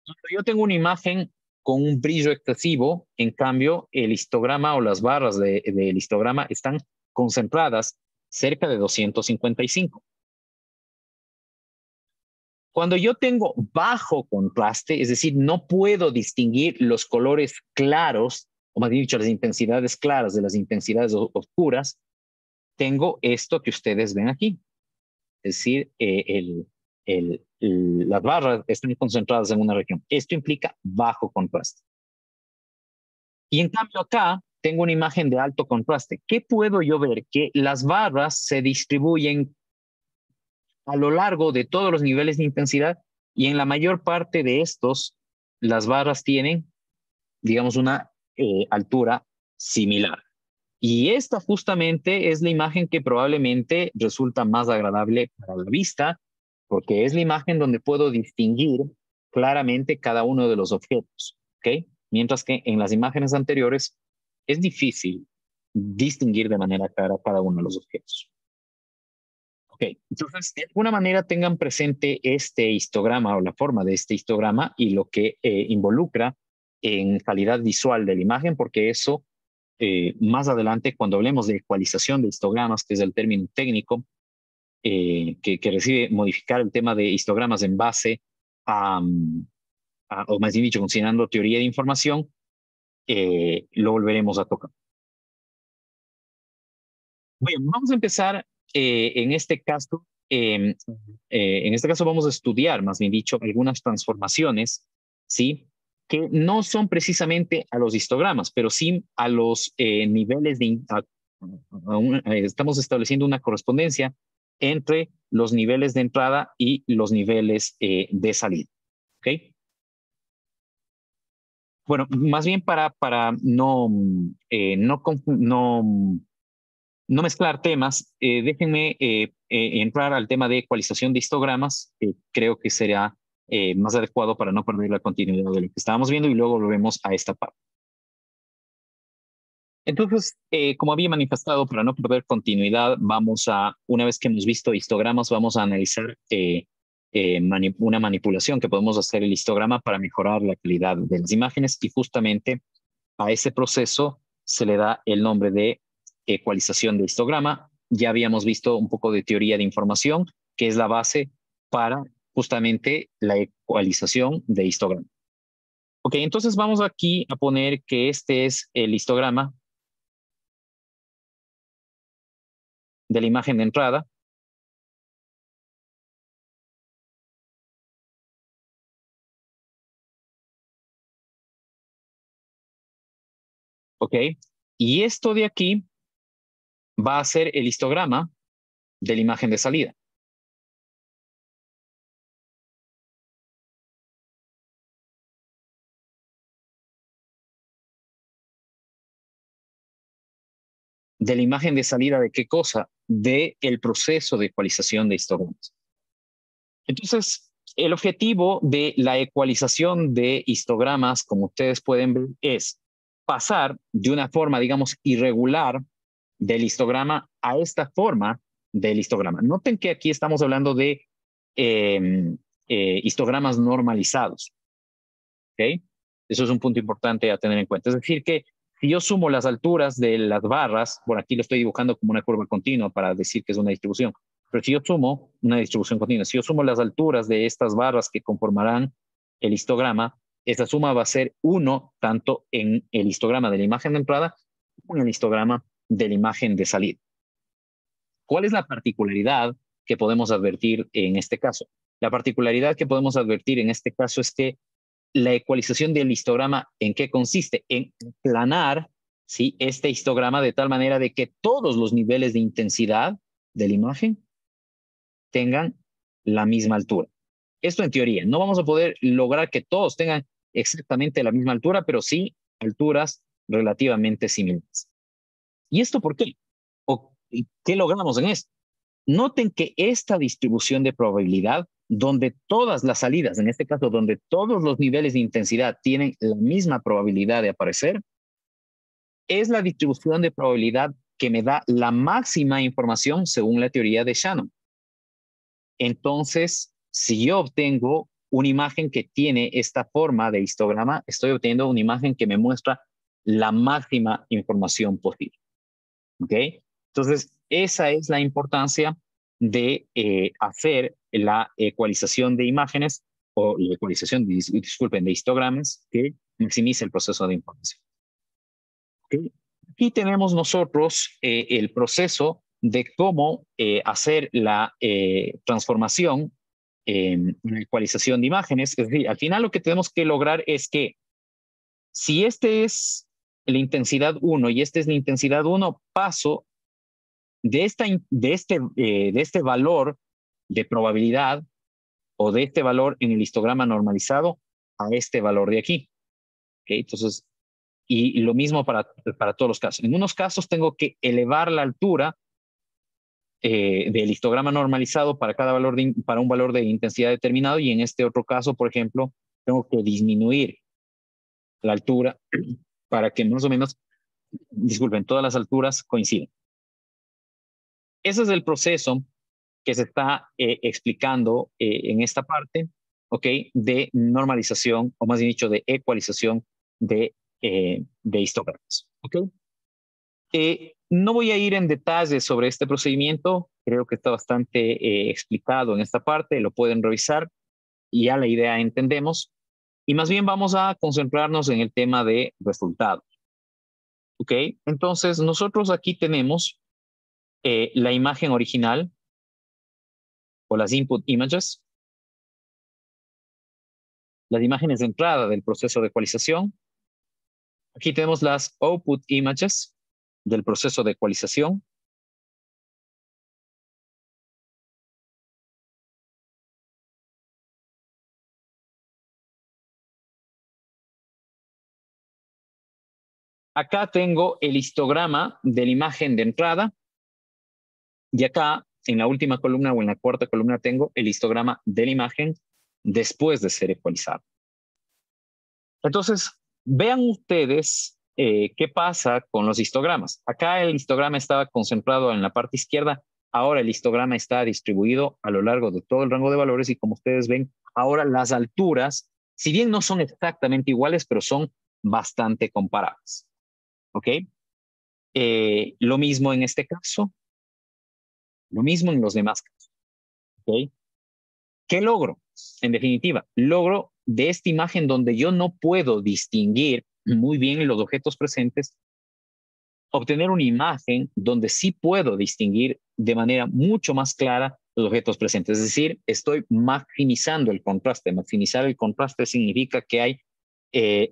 Cuando yo tengo una imagen con un brillo excesivo, en cambio, el histograma o las barras del histograma están concentradas cerca de 255. Cuando yo tengo bajo contraste, es decir, no puedo distinguir los colores claros, o más bien dicho, las intensidades claras de las intensidades oscuras, tengo esto que ustedes ven aquí. Es decir, las barras están concentradas en una región. Esto implica bajo contraste. Y en cambio acá tengo una imagen de alto contraste. ¿Qué puedo yo ver? Que las barras se distribuyen a lo largo de todos los niveles de intensidad y en la mayor parte de estos, las barras tienen, digamos, una altura similar. Y esta justamente es la imagen que probablemente resulta más agradable para la vista, porque es la imagen donde puedo distinguir claramente cada uno de los objetos, ¿ok? Mientras que en las imágenes anteriores es difícil distinguir de manera clara cada uno de los objetos. Ok, entonces de alguna manera tengan presente este histograma o la forma de este histograma y lo que involucra en calidad visual de la imagen, porque eso más adelante, cuando hablemos de ecualización de histogramas, que es el término técnico, que recibe modificar el tema de histogramas en base o más bien dicho, considerando teoría de información, lo volveremos a tocar. Bien, vamos a empezar en este caso. En este caso vamos a estudiar, más bien dicho, algunas transformaciones, ¿sí? Que no son precisamente a los histogramas, pero sí a los niveles de... estamos estableciendo una correspondencia entre los niveles de entrada y los niveles de salida. ¿Ok? Bueno, más bien para no mezclar temas, déjenme entrar al tema de ecualización de histogramas, que creo que será más adecuado para no perder la continuidad de lo que estábamos viendo y luego volvemos a esta parte. Entonces, como había manifestado, para no perder continuidad, una vez que hemos visto histogramas, vamos a analizar una manipulación que podemos hacer el histograma para mejorar la calidad de las imágenes y justamente a ese proceso se le da el nombre de ecualización de histograma. Ya habíamos visto un poco de teoría de información, que es la base para justamente la ecualización de histograma. Ok, entonces vamos aquí a poner que este es el histograma de la imagen de entrada. Ok, y esto de aquí va a ser el histograma de la imagen de salida. ¿De la imagen de salida de qué cosa? De el proceso de ecualización de histogramas. Entonces, el objetivo de la ecualización de histogramas, como ustedes pueden ver, es pasar de una forma, digamos, irregular del histograma a esta forma del histograma. Noten que aquí estamos hablando de histogramas normalizados. ¿Ok? Eso es un punto importante a tener en cuenta. Es decir, que si yo sumo las alturas de las barras, por aquí lo estoy dibujando como una curva continua para decir que es una distribución, pero si yo sumo una distribución continua, si yo sumo las alturas de estas barras que conformarán el histograma, esa suma va a ser 1 tanto en el histograma de la imagen de entrada como en el histograma de la imagen de salida. ¿Cuál es la particularidad que podemos advertir en este caso? La particularidad que podemos advertir en este caso es que la ecualización del histograma, ¿en qué consiste? En aplanar, ¿sí?, este histograma de tal manera de que todos los niveles de intensidad de la imagen tengan la misma altura. Esto en teoría. No vamos a poder lograr que todos tengan exactamente la misma altura, pero sí alturas relativamente similares. ¿Y esto por qué? ¿O qué logramos en esto? Noten que esta distribución de probabilidad, donde todas las salidas, en este caso, donde todos los niveles de intensidad tienen la misma probabilidad de aparecer, es la distribución de probabilidad que me da la máxima información según la teoría de Shannon. Entonces, si yo obtengo una imagen que tiene esta forma de histograma, estoy obteniendo una imagen que me muestra la máxima información posible. ¿Ok? Entonces, esa es la importancia de hacer la ecualización de imágenes o la ecualización, disculpen, de histogramas que maximice el proceso de información. ¿Okay? Aquí tenemos nosotros el proceso de cómo hacer la transformación en la ecualización de imágenes. Es decir, al final lo que tenemos que lograr es que si este es la intensidad 1 y este es la intensidad 1, paso de este valor de probabilidad o de este valor en el histograma normalizado a este valor de aquí. ¿Okay? Entonces, y lo mismo para todos los casos. En unos casos tengo que elevar la altura del histograma normalizado para para un valor de intensidad determinado, y en este otro caso, por ejemplo, tengo que disminuir la altura para que más o menos, disculpen, todas las alturas coincidan. Ese es el proceso que se está explicando en esta parte, ¿ok? De normalización, o más bien dicho, de ecualización de histogramas, ¿ok? No voy a ir en detalles sobre este procedimiento, creo que está bastante explicado en esta parte, lo pueden revisar y ya la idea entendemos, y más bien vamos a concentrarnos en el tema de resultados, ¿ok? Entonces, nosotros aquí tenemos la imagen original, o las input images, las imágenes de entrada del proceso de ecualización. Aquí tenemos las output images del proceso de ecualización. Acá tengo el histograma de la imagen de entrada, y acá en la última columna o en la cuarta columna tengo el histograma de la imagen después de ser ecualizado. Entonces, vean ustedes qué pasa con los histogramas. Acá el histograma estaba concentrado en la parte izquierda, ahora el histograma está distribuido a lo largo de todo el rango de valores, y como ustedes ven, ahora las alturas, si bien no son exactamente iguales, pero son bastante comparables. ¿Ok? Lo mismo en este caso, lo mismo en los demás casos. ¿Okay? ¿Qué logro? En definitiva, logro de esta imagen donde yo no puedo distinguir muy bien los objetos presentes, obtener una imagen donde sí puedo distinguir de manera mucho más clara los objetos presentes. Es decir, estoy maximizando el contraste. Maximizar el contraste significa que hay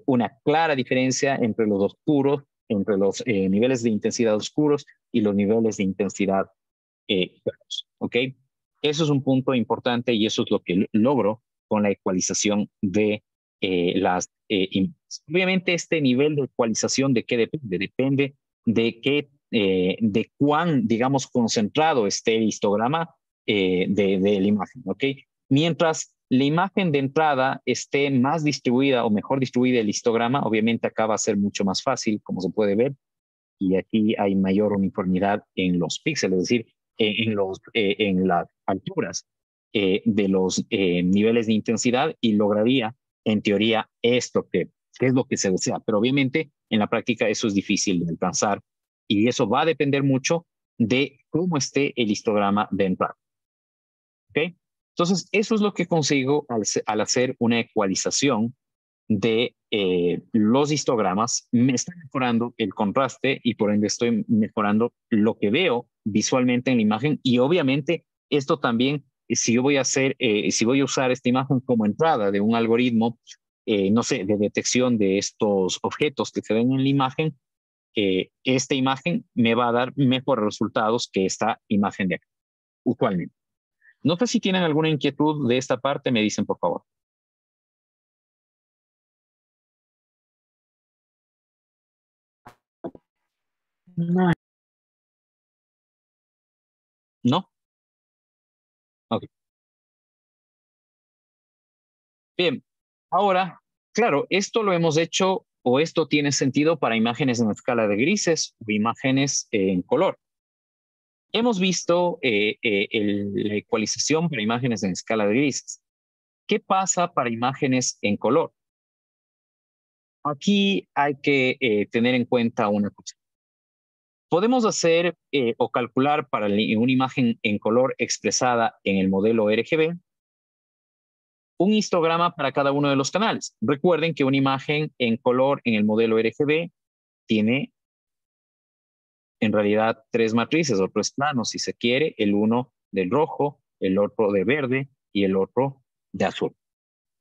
una clara diferencia entre los oscuros, entre los niveles de intensidad oscuros y los niveles de intensidad claros. ¿Ok? Eso es un punto importante y eso es lo que logro con la ecualización de las imágenes. Obviamente este nivel de ecualización de qué depende? Depende de qué, de cuán, digamos, concentrado esté el histograma de la imagen, ¿ok? Mientras la imagen de entrada esté más distribuida o mejor distribuida el histograma, obviamente acá va a ser mucho más fácil, como se puede ver, y aquí hay mayor uniformidad en los píxeles, es decir, en las alturas de los niveles de intensidad y lograría, en teoría, esto que es lo que se desea. Pero obviamente en la práctica eso es difícil de alcanzar y eso va a depender mucho de cómo esté el histograma de entrada. ¿Ok? Entonces, eso es lo que consigo al hacer una ecualización de los histogramas. Me está mejorando el contraste y por ende estoy mejorando lo que veo visualmente en la imagen y obviamente esto también, si yo voy a hacer, si voy a usar esta imagen como entrada de un algoritmo, no sé, de detección de estos objetos que se ven en la imagen, esta imagen me va a dar mejores resultados que esta imagen de acá, usualmente. No sé si tienen alguna inquietud de esta parte, me dicen por favor.
No.
¿No? Ok. Bien. Ahora, claro, esto lo hemos hecho o esto tiene sentido para imágenes en escala de grises o imágenes en color. Hemos visto la ecualización para imágenes en escala de grises. ¿Qué pasa para imágenes en color? Aquí hay que tener en cuenta una cosa. Podemos hacer o calcular para una imagen en color expresada en el modelo RGB un histograma para cada uno de los canales. Recuerden que una imagen en color en el modelo RGB tiene en realidad tres matrices o tres planos, si se quiere, el uno del rojo, el otro de verde y el otro de azul.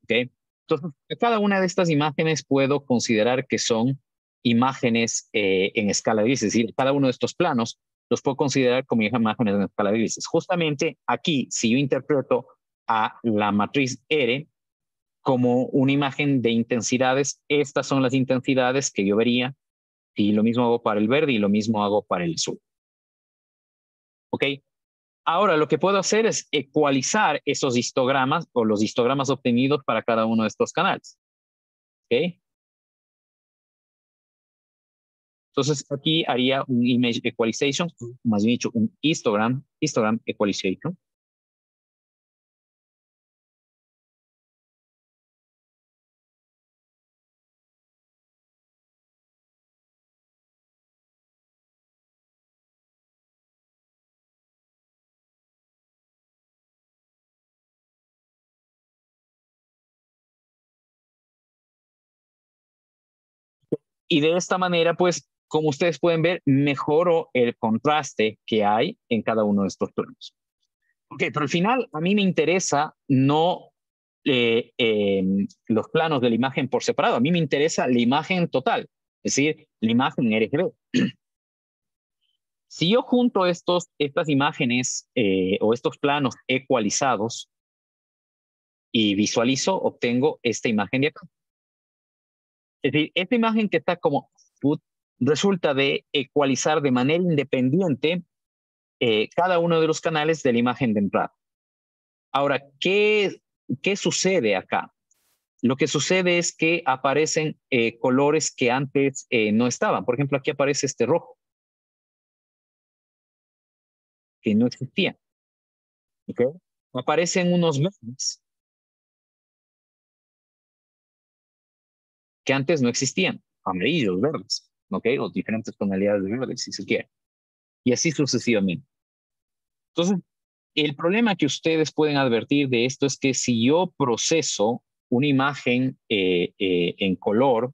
¿Okay? Entonces, cada una de estas imágenes puedo considerar que son imágenes en escala de grises, es decir, cada uno de estos planos los puedo considerar como imágenes en escala de grises. Justamente aquí, si yo interpreto a la matriz R como una imagen de intensidades, estas son las intensidades que yo vería y lo mismo hago para el verde y lo mismo hago para el azul. ¿Ok? Ahora lo que puedo hacer es ecualizar esos histogramas o los histogramas obtenidos para cada uno de estos canales. ¿Ok? Entonces aquí haría un image equalization, más bien dicho, un histogram equalization. Y de esta manera, pues, como ustedes pueden ver, mejoro el contraste que hay en cada uno de estos planos. Ok, pero al final a mí me interesa no los planos de la imagen por separado, a mí me interesa la imagen total, es decir, la imagen RGB. Si yo junto estas imágenes o estos planos ecualizados y visualizo, obtengo esta imagen de acá. Es decir, esta imagen que está como output resulta de ecualizar de manera independiente cada uno de los canales de la imagen de entrada. Ahora, ¿qué sucede acá? Lo que sucede es que aparecen colores que antes no estaban. Por ejemplo, aquí aparece este rojo, que no existía. ¿Okay? Aparecen unos verdes que antes no existían, amarillos, verdes. ¿ok? O diferentes tonalidades de verde, si se quiere. Y así sucesivamente. Entonces, el problema que ustedes pueden advertir de esto es que si yo proceso una imagen en color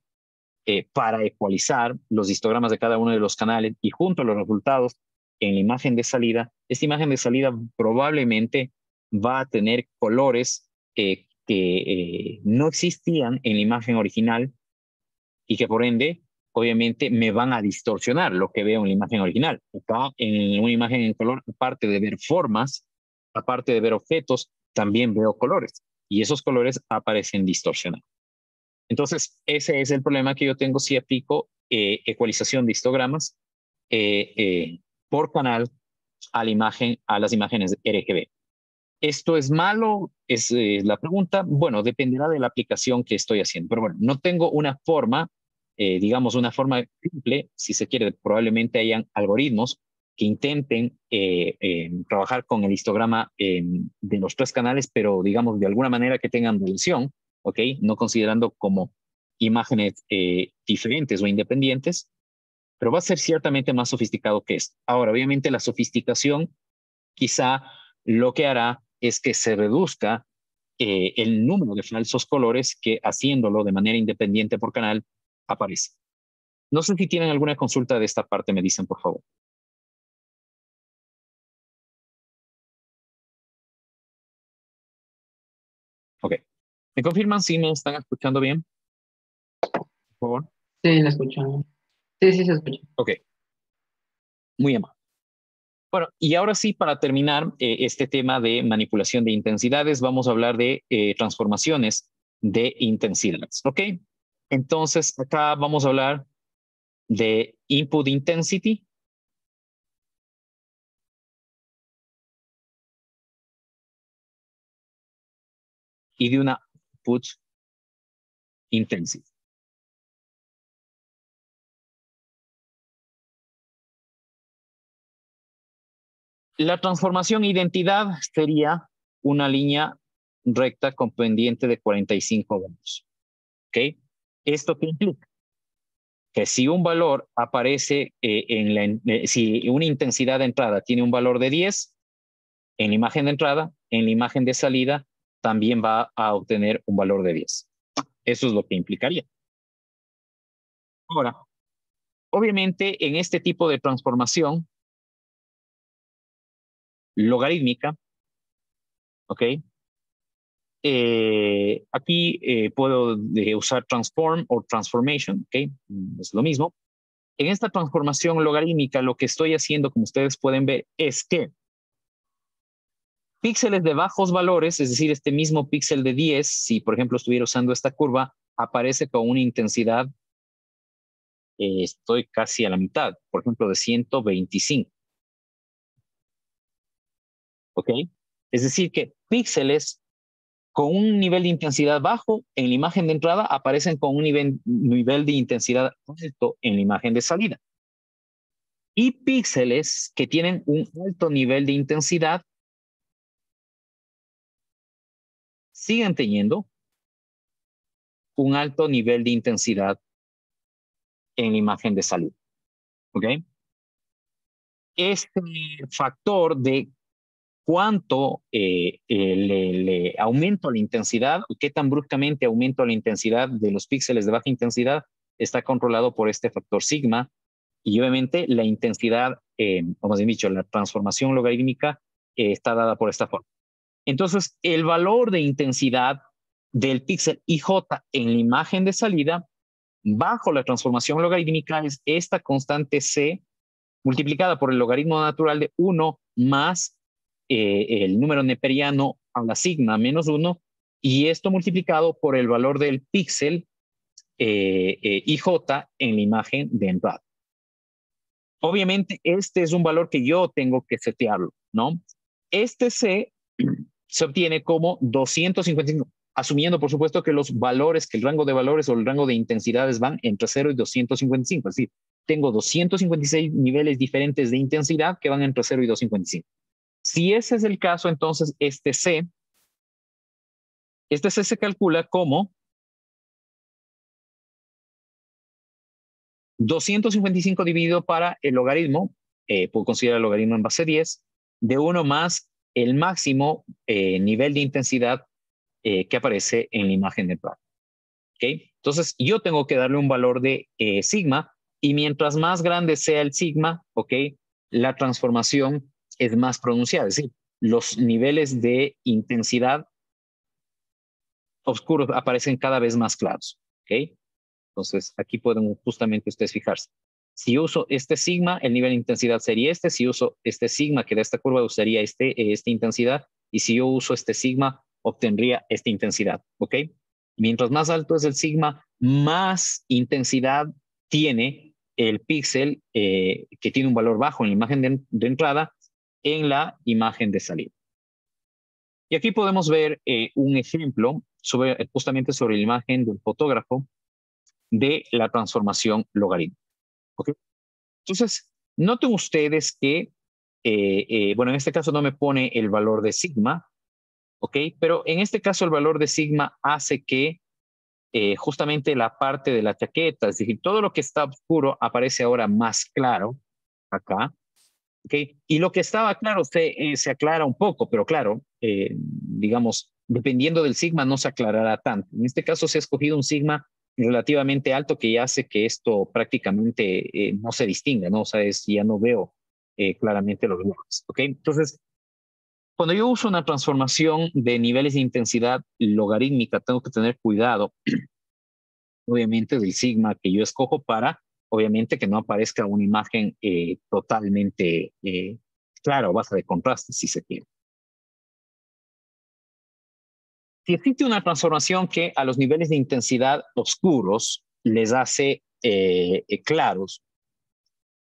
para ecualizar los histogramas de cada uno de los canales y junto a los resultados en la imagen de salida, esta imagen de salida probablemente va a tener colores que no existían en la imagen original y que por ende, obviamente, me van a distorsionar lo que veo en la imagen original. Acá, en una imagen en color, aparte de ver formas, aparte de ver objetos, también veo colores. Y esos colores aparecen distorsionados. Entonces, ese es el problema que yo tengo si aplico ecualización de histogramas por canal a la imagen, a las imágenes RGB. ¿Esto es malo? Es la pregunta. Bueno, dependerá de la aplicación que estoy haciendo. Pero bueno, no tengo una forma, digamos, una forma simple. Si se quiere, probablemente hayan algoritmos que intenten trabajar con el histograma de los tres canales, pero digamos, de alguna manera que tengan relación, ¿ok? No considerando como imágenes diferentes o independientes, pero va a ser ciertamente más sofisticado que esto. Ahora, obviamente, la sofisticación quizá lo que hará es que se reduzca el número de falsos colores que haciéndolo de manera independiente por canal aparece. No sé si tienen alguna consulta de esta parte, me dicen por favor. Ok. ¿Me confirman si me están escuchando bien? Por favor.
Sí, la escucho. Sí, sí, se escucha.
Ok. Muy amable. Bueno, y ahora sí, para terminar este tema de manipulación de intensidades, vamos a hablar de transformaciones de intensidades. ¿Ok? Entonces, acá vamos a hablar de input intensity y de una output intensity. La transformación identidad sería una línea recta con pendiente de 45 grados. ¿Ok? ¿Esto qué implica? Que si un valor aparece si una intensidad de entrada tiene un valor de 10, en la imagen de entrada, en la imagen de salida, también va a obtener un valor de 10. Eso es lo que implicaría. Ahora, obviamente, en este tipo de transformación logarítmica, ¿ok? Aquí puedo usar transform o transformation, ¿ok? Es lo mismo. En esta transformación logarítmica, lo que estoy haciendo, como ustedes pueden ver, es que píxeles de bajos valores, es decir, este mismo píxel de 10, si por ejemplo estuviera usando esta curva, aparece con una intensidad, estoy casi a la mitad, por ejemplo, de 125. ¿Ok? Es decir, que píxeles con un nivel de intensidad bajo en la imagen de entrada aparecen con un nivel de intensidad alto en la imagen de salida. Y píxeles que tienen un alto nivel de intensidad siguen teniendo un alto nivel de intensidad en la imagen de salida. ¿Ok? Este factor de cuánto le aumento la intensidad o qué tan bruscamente aumento la intensidad de los píxeles de baja intensidad está controlado por este factor sigma y obviamente la intensidad, como he dicho, la transformación logarítmica está dada por esta forma. Entonces, el valor de intensidad del píxel IJ en la imagen de salida bajo la transformación logarítmica es esta constante C multiplicada por el logaritmo natural de 1 más el número neperiano a la sigma menos 1 y esto multiplicado por el valor del píxel IJ en la imagen de entrada. Obviamente este es un valor que yo tengo que setearlo, ¿no? Este C se obtiene como 255, asumiendo por supuesto que los valores, que el rango de valores o el rango de intensidades van entre 0 y 255, es decir, tengo 256 niveles diferentes de intensidad que van entre 0 y 255. Si ese es el caso, entonces este C se calcula como 255 dividido para el logaritmo, puedo considerar el logaritmo en base 10, de 1 más el máximo nivel de intensidad que aparece en la imagen del plano. ¿Okay? Entonces, yo tengo que darle un valor de sigma, y mientras más grande sea el sigma, ¿okay? La transformación es más pronunciada. Es decir, los niveles de intensidad oscuros aparecen cada vez más claros. ¿Okay? Entonces, aquí pueden justamente ustedes fijarse. Si yo uso este sigma, el nivel de intensidad sería este. Si uso este sigma que da esta curva, usaría esta intensidad. Y si yo uso este sigma, obtendría esta intensidad. ¿Ok? Mientras más alto es el sigma, más intensidad tiene el píxel que tiene un valor bajo en la imagen de entrada en la imagen de salida. Y aquí podemos ver un ejemplo justamente sobre la imagen del fotógrafo de la transformación logarítmica. ¿Okay? Entonces, noten ustedes que, bueno, en este caso no me pone el valor de sigma, ¿ok? Pero en este caso el valor de sigma hace que justamente la parte de la chaqueta, es decir, todo lo que está oscuro aparece ahora más claro acá, ¿ok? Y lo que estaba claro se aclara un poco, pero claro, digamos, dependiendo del sigma no se aclarará tanto. En este caso se ha escogido un sigma relativamente alto que ya hace que esto prácticamente no se distinga, ¿no? O sea, ya no veo claramente los bordes, ¿ok? Entonces, cuando yo uso una transformación de niveles de intensidad logarítmica, tengo que tener cuidado, obviamente, del sigma que yo escojo para, obviamente, que no aparezca una imagen totalmente clara o baja de contraste, si se quiere. Si existe una transformación que a los niveles de intensidad oscuros les hace claros,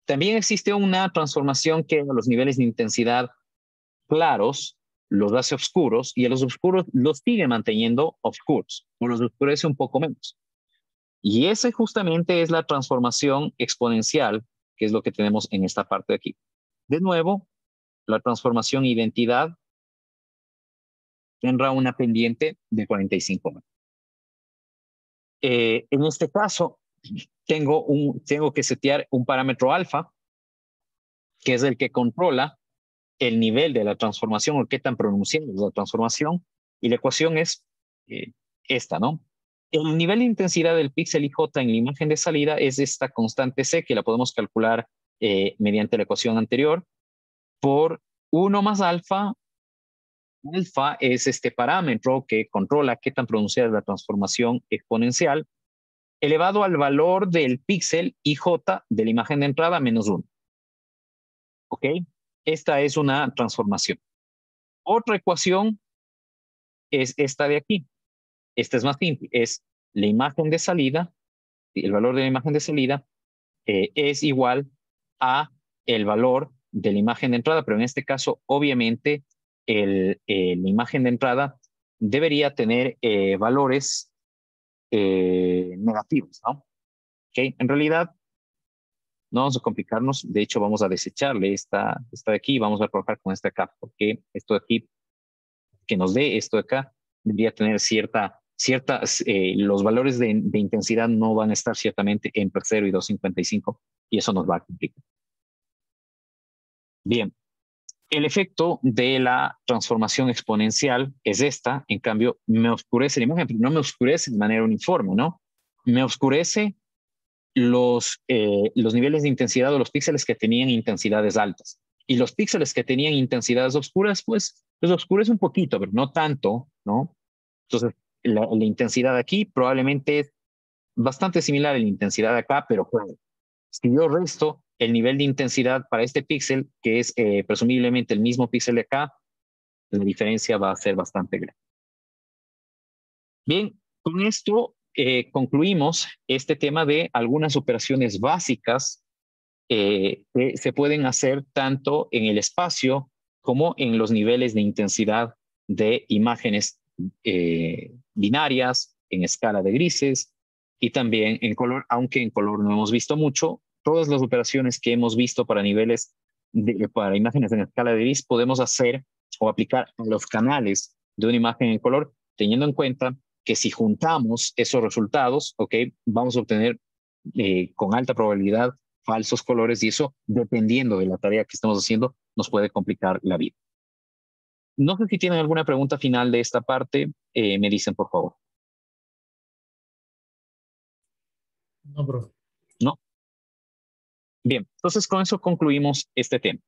también existe una transformación que a los niveles de intensidad claros los hace oscuros, y a los oscuros los sigue manteniendo oscuros, o los oscurece un poco menos. Y esa justamente es la transformación exponencial, que es lo que tenemos en esta parte de aquí. De nuevo, la transformación identidad tendrá una pendiente de 45 metros. En este caso, tengo que setear un parámetro alfa, que es el que controla el nivel de la transformación o qué tan pronunciada es la transformación, y la ecuación es esta, ¿no? El nivel de intensidad del píxel IJ en la imagen de salida es esta constante C, que la podemos calcular mediante la ecuación anterior, por 1 más alfa. Alfa es este parámetro que controla qué tan pronunciada es la transformación exponencial, elevado al valor del píxel IJ de la imagen de entrada menos 1. ¿Ok? Esta es una transformación. Otra ecuación es esta de aquí. Esta es más simple. Es la imagen de salida, el valor de la imagen de salida es igual a el valor de la imagen de entrada, pero en este caso, obviamente, la imagen de entrada debería tener valores negativos, ¿no? ¿Okay? En realidad, no vamos a complicarnos. De hecho, vamos a desecharle esta de aquí y vamos a trabajar con esta acá, porque esto de aquí, que nos dé esto de acá, debería tener los valores de intensidad no van a estar ciertamente entre 0 y 255, y eso nos va a complicar. Bien, el efecto de la transformación exponencial es esta. En cambio, me oscurece la imagen, pero no me oscurece de manera uniforme, ¿no? Me oscurece los niveles de intensidad de los píxeles que tenían intensidades altas. Y los píxeles que tenían intensidades oscuras, pues los oscurece un poquito, pero no tanto, ¿no? Entonces, la intensidad aquí probablemente es bastante similar a la intensidad de acá, pero claro, si yo resto el nivel de intensidad para este píxel, que es presumiblemente el mismo píxel de acá, la diferencia va a ser bastante grande. Bien, con esto concluimos este tema de algunas operaciones básicas que se pueden hacer tanto en el espacio como en los niveles de intensidad de imágenes binarias, en escala de grises y también en color, aunque en color no hemos visto mucho. Todas las operaciones que hemos visto para para imágenes en escala de gris podemos hacer o aplicar a los canales de una imagen en color, teniendo en cuenta que si juntamos esos resultados, ¿ok? Vamos a obtener con alta probabilidad falsos colores, y eso, dependiendo de la tarea que estemos haciendo, nos puede complicar la vida. No sé si tienen alguna pregunta final de esta parte, me dicen por favor.
No, profe.
¿No? Bien, entonces con eso concluimos este tema.